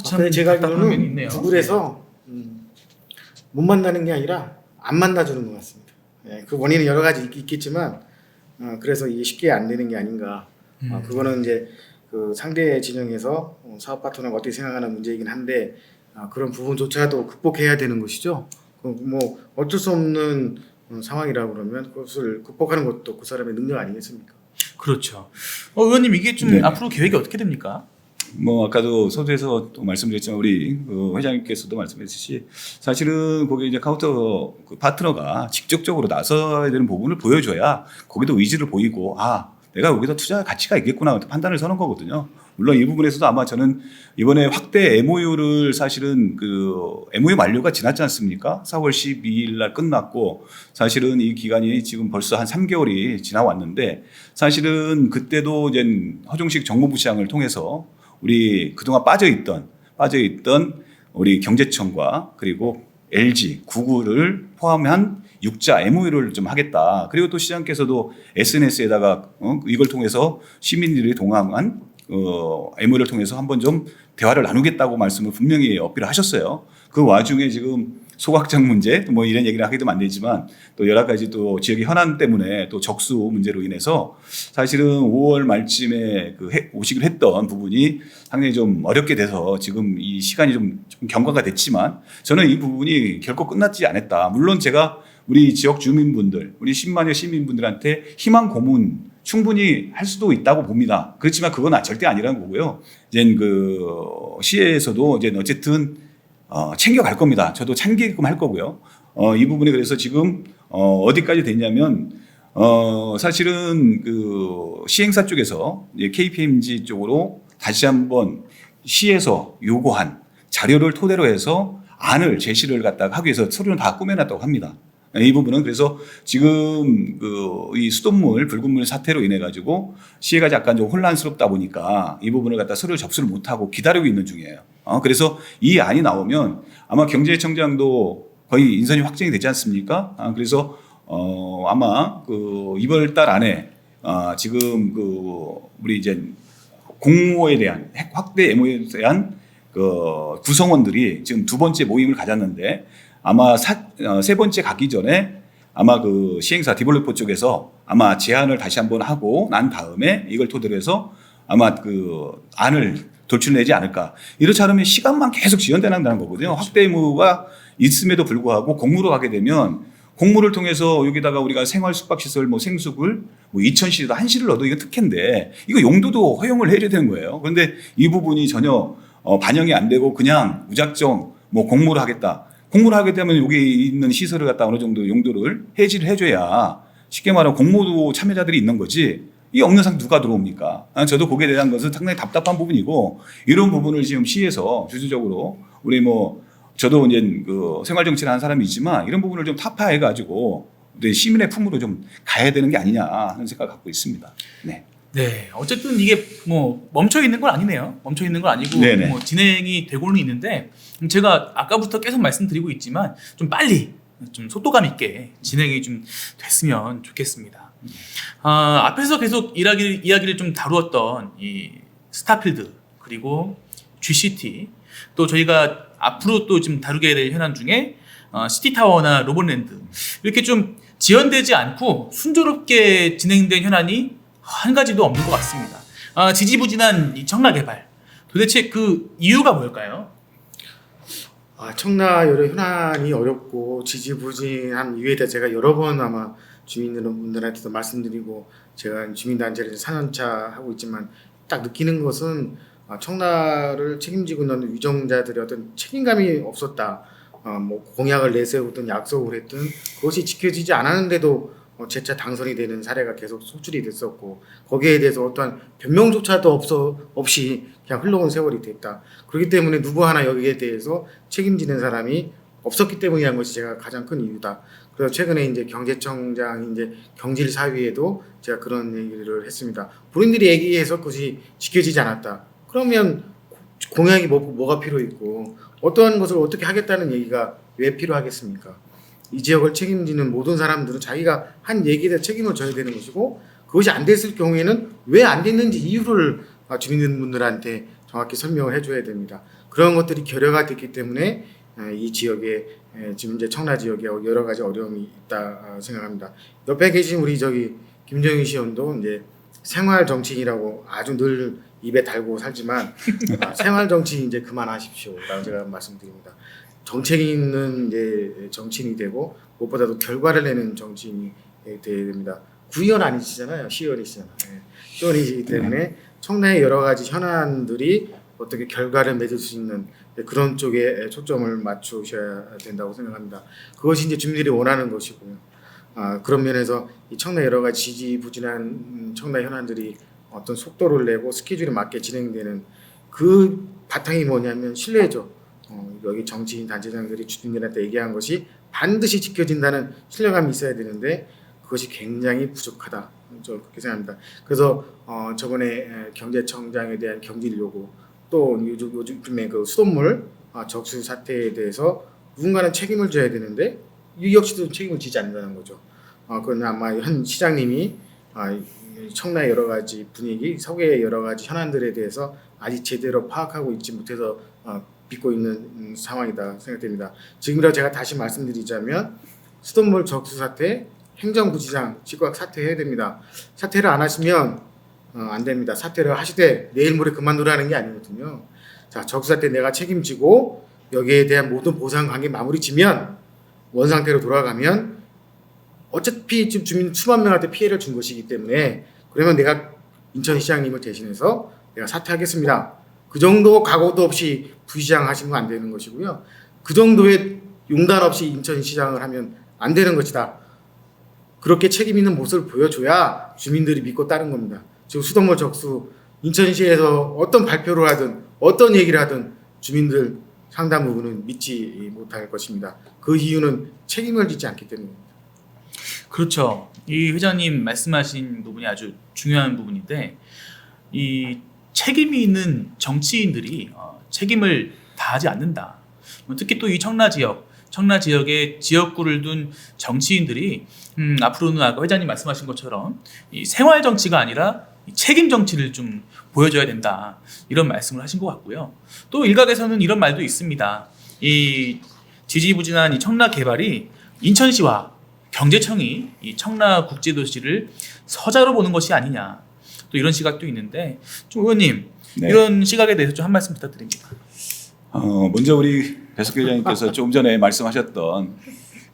참 제가 답답한 면이 알기로는 있네요. 구글에서 못 만나는 게 아니라 안 만나주는 것 같습니다. 그 원인은 여러 가지 있겠지만 그래서 이게 쉽게 안 되는 게 아닌가. 그거는 이제 그 상대 진영에서 사업 파트너가 어떻게 생각하는 문제이긴 한데 그런 부분조차도 극복해야 되는 것이죠. 뭐 어쩔 수 없는 상황이라 그러면 그것을 극복하는 것도 그 사람의 능력 아니겠습니까? 그렇죠. 의원님 이게 좀 네. 앞으로 계획이 어떻게 됩니까? 뭐 아까도 서두에서 또 말씀드렸지만 우리 그 회장님께서도 말씀했듯이 사실은 거기 이제 카운터 그 파트너가 직접적으로 나서야 되는 부분을 보여줘야 거기도 의지를 보이고 아 내가 여기서 투자 가치가 있겠구나 판단을 서는 거거든요. 물론 이 부분에서도 아마 저는 이번에 확대 MOU를 사실은 그 MOU 만료가 지났지 않습니까? 4월 12일 날 끝났고 사실은 이 기간이 지금 벌써 한 3개월이 지나왔는데 사실은 그때도 이제 허종식 정무부시장을 통해서 우리 그동안 빠져있던 우리 경제청과 그리고 LG, 구글을 포함한 6자 MOU를 좀 하겠다. 그리고 또 시장께서도 SNS에다가 이걸 통해서 시민들이 동항한 MOU를 통해서 한번 좀 대화를 나누겠다고 말씀을 분명히 어필을 하셨어요. 그 와중에 지금 소각장 문제 뭐 이런 얘기를 하기도 안 되지만 또 여러 가지 또 지역의 현안 때문에 또 적수 문제로 인해서 사실은 5월 말쯤에 그 오식을 했던 부분이 상당히 좀 어렵게 돼서 지금 이 시간이 좀 경과가 됐지만 저는 이 부분이 결코 끝났지 않았다. 물론 제가 우리 지역 주민분들, 우리 10만여 시민분들한테 희망 고문 충분히 할 수도 있다고 봅니다. 그렇지만 그건 절대 아니라는 거고요. 이제 그 시에서도 이제 어쨌든 챙겨갈 겁니다. 저도 챙기게끔 할 거고요. 이 부분에 그래서 지금 어디까지 됐냐면 사실은 그 시행사 쪽에서 KPMG 쪽으로 다시 한번 시에서 요구한 자료를 토대로 해서 안을 제시를 갖다가 하기 위해서 서류는 다 꾸며놨다고 합니다. 이 부분은 그래서 지금 이 수돗물, 붉은물 사태로 인해 가지고 시해가 약간 좀 혼란스럽다 보니까 이 부분을 갖다 서류 접수를 못하고 기다리고 있는 중이에요. 그래서 이 안이 나오면 아마 경제청장도 거의 인선이 확정이 되지 않습니까? 그래서 아마 그 이번 달 안에 지금 그 우리 이제 공모에 대한 확대 MOU에 대한 그 구성원들이 지금 두 번째 모임을 가졌는데 아마 세 번째 가기 전에 아마 그 시행사 디벨로퍼 쪽에서 아마 제안을 다시 한번 하고 난 다음에 이걸 토대로 해서 아마 그 안을 도출내지 않을까. 이렇지 않으면 시간만 계속 지연된다는 거거든요. 그렇죠. 확대 의무가 있음에도 불구하고 공무로 가게 되면 공무를 통해서 여기다가 우리가 생활 숙박시설 뭐 생수굴 뭐 2,000시에도 1시를 넣어도 이거 특혜인데 이거 용도도 허용을 해줘야 되는 거예요. 그런데 이 부분이 전혀 반영이 안 되고 그냥 무작정 뭐 공무를 하겠다. 공모를 하게 되면 여기 있는 시설을 갖다 어느 정도 용도를 해지를 해줘야 쉽게 말하면 공모도 참여자들이 있는 거지 이 없는 상 누가 들어옵니까? 저도 거기에 대한 것은 상당히 답답한 부분이고 이런 부분을 지금 시에서 주주적으로 우리 뭐 저도 이제 그 생활정치를 하는 사람이지만 이런 부분을 좀 타파해가지고 시민의 품으로 좀 가야 되는 게 아니냐 하는 생각을 갖고 있습니다. 네. 네, 어쨌든 이게 뭐 멈춰 있는 건 아니네요. 멈춰 있는 건 아니고 네네. 뭐 진행이 되고는 있는데 제가 아까부터 계속 말씀드리고 있지만 좀 빨리 좀 속도감 있게 진행이 좀 됐으면 좋겠습니다. 앞에서 계속 이야기를 좀 다루었던 이 스타필드 그리고 GCT 또 저희가 앞으로 또 지금 다루게 될 현안 중에 시티타워나 로봇랜드 이렇게 좀 지연되지 않고 순조롭게 진행된 현안이 한 가지도 없는 것 같습니다. 지지부진한 이 청라개발 도대체 그 이유가 뭘까요? 청라 여러 현안이 어렵고 지지부진한 이유에 대해 제가 여러 번 아마 주민분들한테도 말씀드리고 제가 주민단체를 4년차 하고 있지만 딱 느끼는 것은 청라를 책임지고 있는 위정자들의 어떤 책임감이 없었다. 뭐 공약을 내세우든 약속을 했든 그것이 지켜지지 않았는데도 재차 당선이 되는 사례가 계속 소출이 됐었고 거기에 대해서 어떠한 변명조차도 없이 그냥 흘러온 세월이 됐다. 그렇기 때문에 누구 하나 여기에 대해서 책임지는 사람이 없었기 때문이라는 것이 제가 가장 큰 이유다. 그래서 최근에 이제 경제청장 이제 경질사위에도 제가 그런 얘기를 했습니다. 본인들이 얘기해서 그것이 지켜지지 않았다. 그러면 공약이 뭐가 필요 있고 어떠한 것을 어떻게 하겠다는 얘기가 왜 필요하겠습니까? 이 지역을 책임지는 모든 사람들은 자기가 한 얘기에 대해 책임을 져야 되는 것이고 그것이 안 됐을 경우에는 왜 안 됐는지 이유를 주민분들한테 정확히 설명을 해줘야 됩니다. 그런 것들이 결여가 됐기 때문에 이 지역에 지금 이제 청라 지역에 여러 가지 어려움이 있다 생각합니다. 옆에 계신 우리 김정희 시의원도 이제 생활 정치인이라고 아주 늘 입에 달고 살지만 생활 정치인 이제 그만하십시오라고 제가 말씀드립니다. 정책인은 이제 정치인이 되고 무엇보다도 결과를 내는 정치인이 돼야 됩니다. 구의원 아니시잖아요. 시의원이시잖아요. 시의원이기 때문에 청라의 여러 가지 현안들이 어떻게 결과를 맺을 수 있는 그런 쪽에 초점을 맞추셔야 된다고 생각합니다. 그것이 이제 주민들이 원하는 것이고요. 그런 면에서 이 청라 여러 가지 지지부진한 청라 현안들이 어떤 속도를 내고 스케줄에 맞게 진행되는 그 바탕이 뭐냐면 신뢰죠. 여기 정치인 단체장들이 주민들한테 얘기한 것이 반드시 지켜진다는 신뢰감이 있어야 되는데 그것이 굉장히 부족하다. 저는 그렇게 생각합니다. 그래서 저번에 경제청장에 대한 경질 요구 또 요즘에 그 수돗물 적수 사태에 대해서 누군가는 책임을 져야 되는데 이 역시도 책임을 지지 않는다는 거죠. 그건 아마 현 시장님이 청라의 여러 가지 분위기, 서구의 여러 가지 현안들에 대해서 아직 제대로 파악하고 있지 못해서 빚고 있는 상황이다 생각됩니다. 지금이라도 제가 다시 말씀드리자면 수돗물 적수 사태 행정부지장 즉각 사퇴해야 됩니다. 사퇴를 안 하시면 안 됩니다. 사퇴를 하시되 내일 모레 그만두라는 게 아니거든요. 자, 적수 사태 내가 책임지고 여기에 대한 모든 보상 관계 마무리 지면 원상태로 돌아가면 어차피 지금 주민 수만 명한테 피해를 준 것이기 때문에 그러면 내가 인천시장님을 대신해서 내가 사퇴하겠습니다. 그 정도 각오도 없이 부시장 하시면 안 되는 것이고요. 그 정도의 용단 없이 인천시장을 하면 안 되는 것이다. 그렇게 책임 있는 모습을 보여줘야 주민들이 믿고 따른 겁니다. 지금 수돗물 적수 인천시에서 어떤 발표를 하든 어떤 얘기를 하든 주민들 상당 부분은 믿지 못할 것입니다. 그 이유는 책임을 지지 않기 때문입니다. 그렇죠. 이 회장님 말씀하신 부분이 아주 중요한 부분인데 이 책임이 있는 정치인들이 책임을 다하지 않는다. 특히 또 이 청라 지역에 지역구를 둔 정치인들이 앞으로는 아까 회장님 말씀하신 것처럼 이 생활 정치가 아니라 이 책임 정치를 좀 보여줘야 된다. 이런 말씀을 하신 것 같고요. 또 일각에서는 이런 말도 있습니다. 이 지지부진한 이 청라 개발이 인천시와 경제청이 이 청라 국제도시를 서자로 보는 것이 아니냐. 또 이런 시각도 있는데 좀 의원님 네. 이런 시각에 대해서 좀 한 말씀 부탁드립니다. 먼저 우리 배석규 회장님께서 조금 전에 말씀하셨던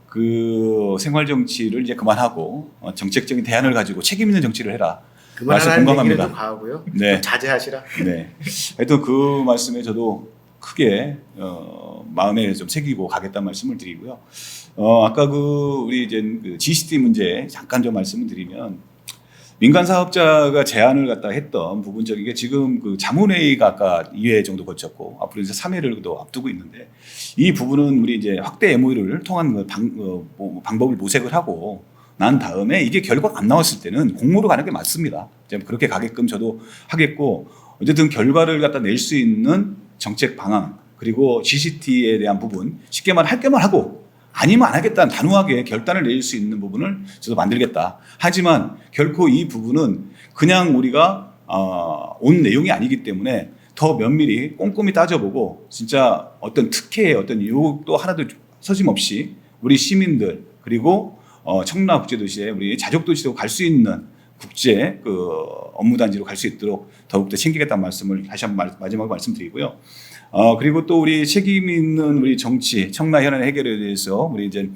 그 생활 정치를 이제 그만하고 정책적인 대안을 가지고 책임 있는 정치를 해라. 말씀 그만하라는 얘기는 공감합니다. 좀 과하고요. 네. 좀 자제하시라. 네. 하여튼 그 말씀에 저도 크게 마음에 좀 새기고 가겠다는 말씀을 드리고요. 아까 우리 이제 그 GCT 문제 잠깐 좀 말씀을 드리면 민간 사업자가 제안을 갖다 했던 부분적인 게 지금 그 자문회의가 아까 2회 정도 거쳤고 앞으로 이제 3회를 또 앞두고 있는데 이 부분은 우리 이제 확대 MOU를 통한 방법을 모색을 하고 난 다음에 이게 결과가 안 나왔을 때는 공모로 가는 게 맞습니다. 그렇게 가게끔 저도 하겠고 어쨌든 결과를 갖다 낼 수 있는 정책 방안 그리고 GCT에 대한 부분 쉽게 말 할 게만 하고 아니면 안 하겠다는 단호하게 결단을 내릴 수 있는 부분을 저도 만들겠다. 하지만 결코 이 부분은 그냥 우리가 온 내용이 아니기 때문에 더 면밀히 꼼꼼히 따져보고 진짜 어떤 특혜의 어떤 유혹도 하나도 서짐없이 우리 시민들 그리고 청라 국제도시에 우리 자족도시로 갈 수 있는 국제 그 업무단지로 갈 수 있도록 더욱더 챙기겠다는 말씀을 다시 한번 마지막으로 말씀드리고요. 그리고 또 우리 책임 있는 우리 정치, 청라 현안 해결에 대해서 우리 이제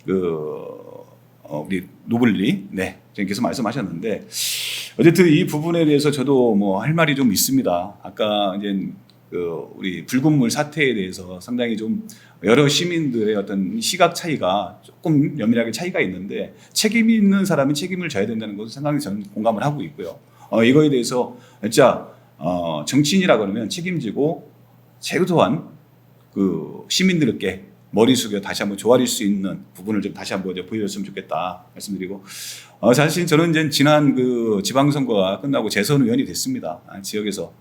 우리 노블리, 네, 선생님께서 말씀하셨는데 어쨌든 이 부분에 대해서 저도 뭐 할 말이 좀 있습니다. 아까 이제 우리 붉은물 사태에 대해서 상당히 좀 여러 시민들의 어떤 시각 차이가 조금 면밀하게 차이가 있는데 책임 있는 사람이 책임을 져야 된다는 것을 상당히 저는 공감을 하고 있고요. 이거에 대해서 진짜 정치인이라 그러면 책임지고 최소한 그 시민들께 머리 숙여 다시 한번 조아릴 수 있는 부분을 좀 다시 한번 보여줬으면 좋겠다 말씀드리고 사실 저는 이제 지난 그 지방선거가 끝나고 재선 의원이 됐습니다. 지역에서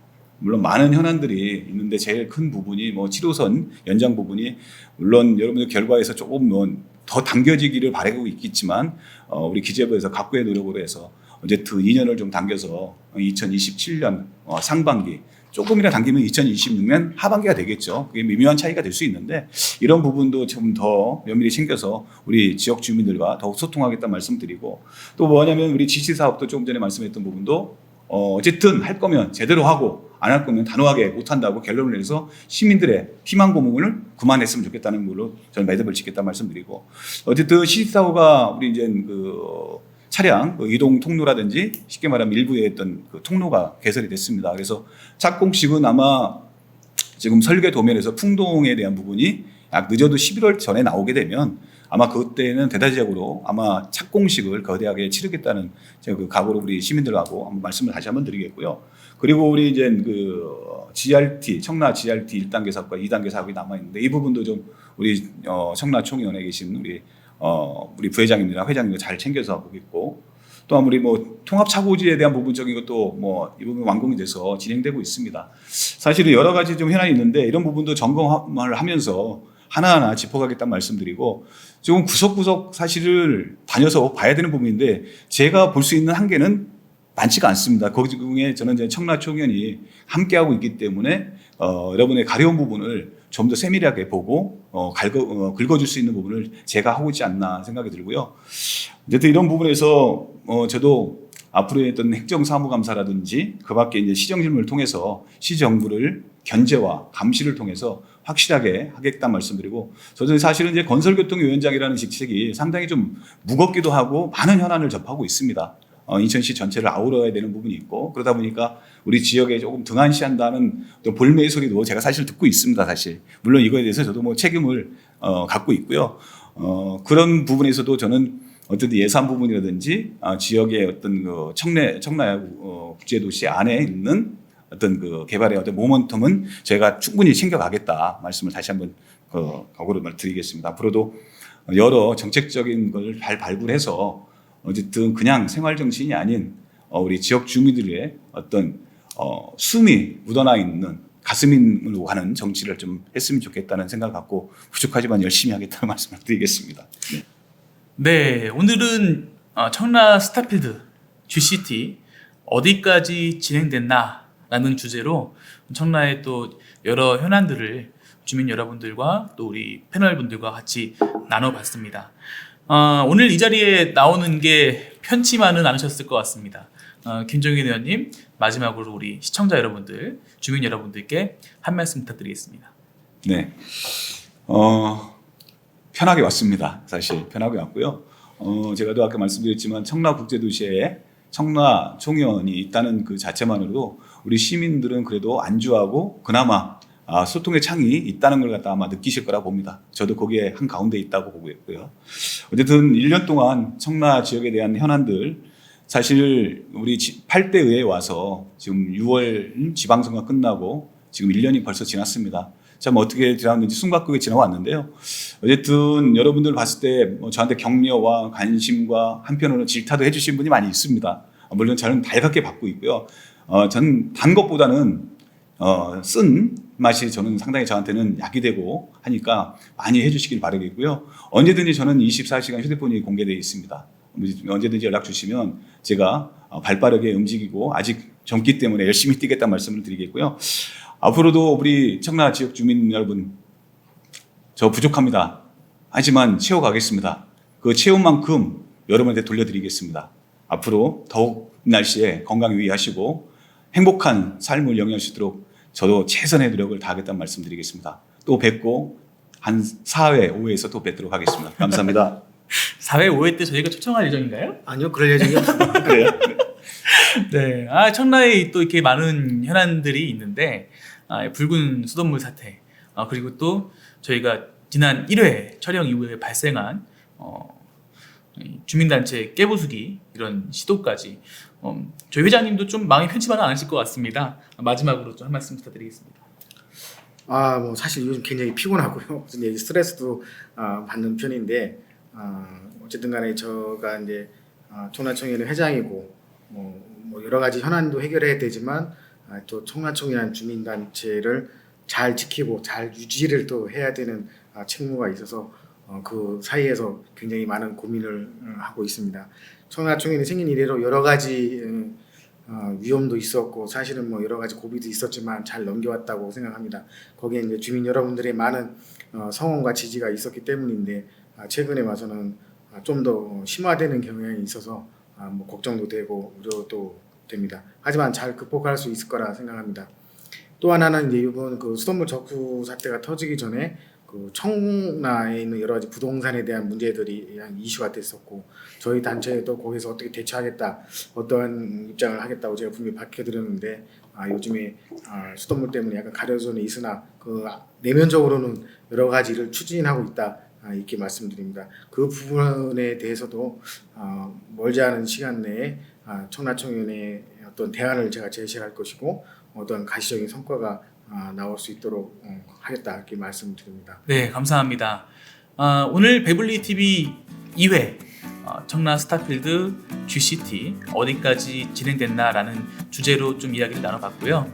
물론 많은 현안들이 있는데 제일 큰 부분이 뭐 7호선 연장 부분이 물론 여러분들 결과에서 조금 더 당겨지기를 바라고 있겠지만 우리 기재부에서 각고의 노력으로 해서 어쨌든 2년을 좀 당겨서 2027년 상반기 조금이나 당기면 2026년 하반기가 되겠죠. 그게 미묘한 차이가 될 수 있는데 이런 부분도 좀 더 면밀히 챙겨서 우리 지역 주민들과 더욱 소통하겠다는 말씀드리고 또 뭐냐면 우리 지시 사업도 조금 전에 말씀했던 부분도 어쨌든 할 거면 제대로 하고 안 할 거면 단호하게 못한다고 결론을 내서 시민들의 희망 고문을 그만했으면 좋겠다는 걸로 저는 매듭을 짓겠다 말씀드리고 어쨌든 시사호가 우리 이제 그 차량 이동 통로라든지 쉽게 말하면 일부에 있던 그 통로가 개설이 됐습니다. 그래서 착공식은 아마 지금 설계 도면에서 풍동에 대한 부분이 약 늦어도 11월 전에 나오게 되면 아마 그때는 대대적으로 아마 착공식을 거대하게 치르겠다는 제가 그 각오로 우리 시민들하고 한번 말씀을 다시 한번 드리겠고요. 그리고 우리 이제 그 GRT 청라 GRT 1단계 사업과 2단계 사업이 남아 있는데 이 부분도 좀 우리 청라 총회원에 계신 우리 부회장님이나 회장님도 잘 챙겨서 보겠고 또 아무리 뭐 통합 차고지에 대한 부분적인 것도 뭐 이 부분 완공이 돼서 진행되고 있습니다. 사실은 여러 가지 좀 현안이 있는데 이런 부분도 점검을 하면서 하나하나 짚어가겠다는 말씀드리고 조금 구석구석 사실을 다녀서 봐야 되는 부분인데 제가 볼 수 있는 한계는 많지가 않습니다. 거기 중에 저는 이제 청라총연이 함께하고 있기 때문에 여러분의 가려운 부분을 좀 더 세밀하게 보고 긁어줄 수 있는 부분을 제가 하고 있지 않나 생각이 들고요. 어쨌든 이런 부분에서 저도 앞으로의 어떤 행정사무감사라든지 그 밖에 이제 시정질문을 통해서 시정부를 견제와 감시를 통해서 확실하게 하겠다는 말씀드리고 저도 사실은 이제 건설교통위원장이라는 직책이 상당히 좀 무겁기도 하고 많은 현안을 접하고 있습니다. 인천시 전체를 아우러야 되는 부분이 있고 그러다 보니까 우리 지역에 조금 등한시한다는 또 볼매의 소리도 제가 사실 듣고 있습니다. 사실 물론 이거에 대해서 저도 뭐 책임을 갖고 있고요. 그런 부분에서도 저는 어쨌든 예산 부분이라든지 지역의 어떤 그 청라 국제도시 안에 있는 어떤 그 개발의 어떤 모멘텀은 제가 충분히 챙겨가겠다 말씀을 다시 한번 각오로 드리겠습니다. 앞으로도 여러 정책적인 걸 잘 발굴해서 어쨌든 그냥 생활 정신이 아닌 우리 지역 주민들의 어떤 숨이 묻어나 있는 가슴으로 가는 정치를 좀 했으면 좋겠다는 생각을 갖고 부족하지만 열심히 하겠다는 말씀을 드리겠습니다. 네, 오늘은 청라 스타필드 GCT 어디까지 진행됐나라는 주제로 청라의 또 여러 현안들을 주민 여러분들과 또 우리 패널 분들과 같이 나눠봤습니다. 오늘 이 자리에 나오는 게 편치만은 않으셨을 것 같습니다. 김종인 의원님 마지막으로 우리 시청자 여러분들, 주민 여러분들께 한 말씀 부탁드리겠습니다. 네, 편하게 왔습니다. 사실 편하게 왔고요. 제가도 아까 말씀드렸지만 청라국제도시에 청라 총연이 있다는 그 자체만으로도 우리 시민들은 그래도 안주하고 그나마 소통의 창이 있다는 걸 갖다 아마 느끼실 거라 봅니다. 저도 거기에 한 가운데 있다고 보고 있고요. 어쨌든 1년 동안 청라 지역에 대한 현안들 사실 우리 8대 의회에 와서 지금 6월 지방선거 끝나고 지금 1년이 벌써 지났습니다. 참 어떻게 지났는지 숨가쁘게 지나왔는데요. 어쨌든 여러분들 봤을 때 저한테 격려와 관심과 한편으로는 질타도 해주신 분이 많이 있습니다. 물론 저는 달갑게 받고 있고요. 저는 단 것보다는 쓴 맛이 저는 상당히 저한테는 약이 되고 하니까 많이 해주시길 바라겠고요. 언제든지 저는 24시간 휴대폰이 공개되어 있습니다. 언제든지 연락 주시면 제가 발빠르게 움직이고 아직 젊기 때문에 열심히 뛰겠다는 말씀을 드리겠고요. 앞으로도 우리 청라 지역 주민 여러분 저 부족합니다. 하지만 채워가겠습니다. 그 채운 만큼 여러분한테 돌려드리겠습니다. 앞으로 더욱 날씨에 건강 유의하시고 행복한 삶을 영위할 수 있도록 저도 최선의 노력을 다하겠다는 말씀드리겠습니다. 또 뵙고 한 4회, 5회에서 또 뵙도록 하겠습니다. 감사합니다. 4회, 5회 때 저희가 초청할 예정인가요? 아니요, 그럴 예정이 없습니다. 그래요? 네, 청라에 또 이렇게 많은 현안들이 있는데 붉은 수돗물 사태 그리고 또 저희가 지난 1회 촬영 이후에 발생한 주민단체 깨부수기 이런 시도까지 저희 회장님도 좀 마음이 편치만은 않으실 것 같습니다. 마지막으로 좀 한 말씀 부탁드리겠습니다. 뭐 사실 요즘 굉장히 피곤하고요. 이제 스트레스도 받는 편인데 어쨌든 간에 저가 이제 청라총연의 회장이고 뭐 여러 가지 현안도 해결해야 되지만 또 청라총연 주민단체를 잘 지키고 잘 유지를 또 해야 되는 책무가 있어서 그 사이에서 굉장히 많은 고민을 하고 있습니다. 청라총연이 생긴 이래로 여러 가지 위험도 있었고 사실은 뭐 여러 가지 고비도 있었지만 잘 넘겨왔다고 생각합니다. 거기에 이제 주민 여러분들의 많은 성원과 지지가 있었기 때문인데 최근에 와서는 좀 더 심화되는 경향이 있어서 뭐 걱정도 되고 우려도 됩니다. 하지만 잘 극복할 수 있을 거라 생각합니다. 또 하나는 이제 이번 그 수돗물 적수 사태가 터지기 전에 그 청라에 있는 여러 가지 부동산에 대한 문제들이 이슈가 됐었고 저희 단체도 거기서 어떻게 대처하겠다, 어떠한 입장을 하겠다고 제가 분명히 밝혀드렸는데 요즘에 수돗물 때문에 약간 가려져 있으나 그 내면적으로는 여러 가지 일을 추진하고 있다. 이렇게 말씀드립니다. 그 부분에 대해서도 멀지 않은 시간 내에 청라청연의 어떤 대안을 제가 제시할 것이고 어떤 가시적인 성과가 나올 수 있도록 하겠다 이렇게 말씀드립니다. 네, 감사합니다. 오늘 배불리 TV 2회 청라 스타필드 GCT 어디까지 진행됐나라는 주제로 좀 이야기를 나눠봤고요.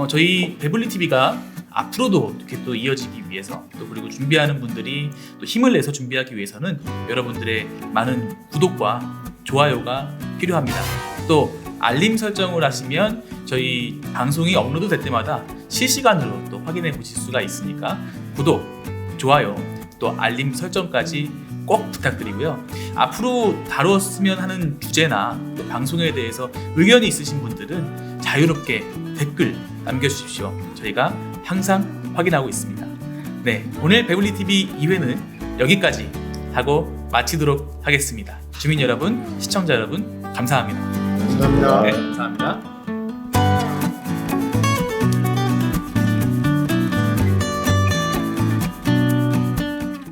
저희 배불리 TV가 앞으로도 이렇게 또 이어지기 위해서 또 그리고 준비하는 분들이 또 힘을 내서 준비하기 위해서는 여러분들의 많은 구독과 좋아요가 필요합니다. 또 알림 설정을 하시면 저희 방송이 업로드 될 때마다 실시간으로 또 확인해 보실 수가 있으니까 구독, 좋아요, 또 알림 설정까지 꼭 부탁드리고요. 앞으로 다뤘으면 하는 주제나 또 방송에 대해서 의견이 있으신 분들은 자유롭게 댓글 남겨주십시오. 저희가 항상 확인하고 있습니다. 네, 오늘 배불리 TV 2회는 여기까지 하고 마치도록 하겠습니다. 주민 여러분, 시청자 여러분, 감사합니다. 감사합니다. 네, 감사합니다.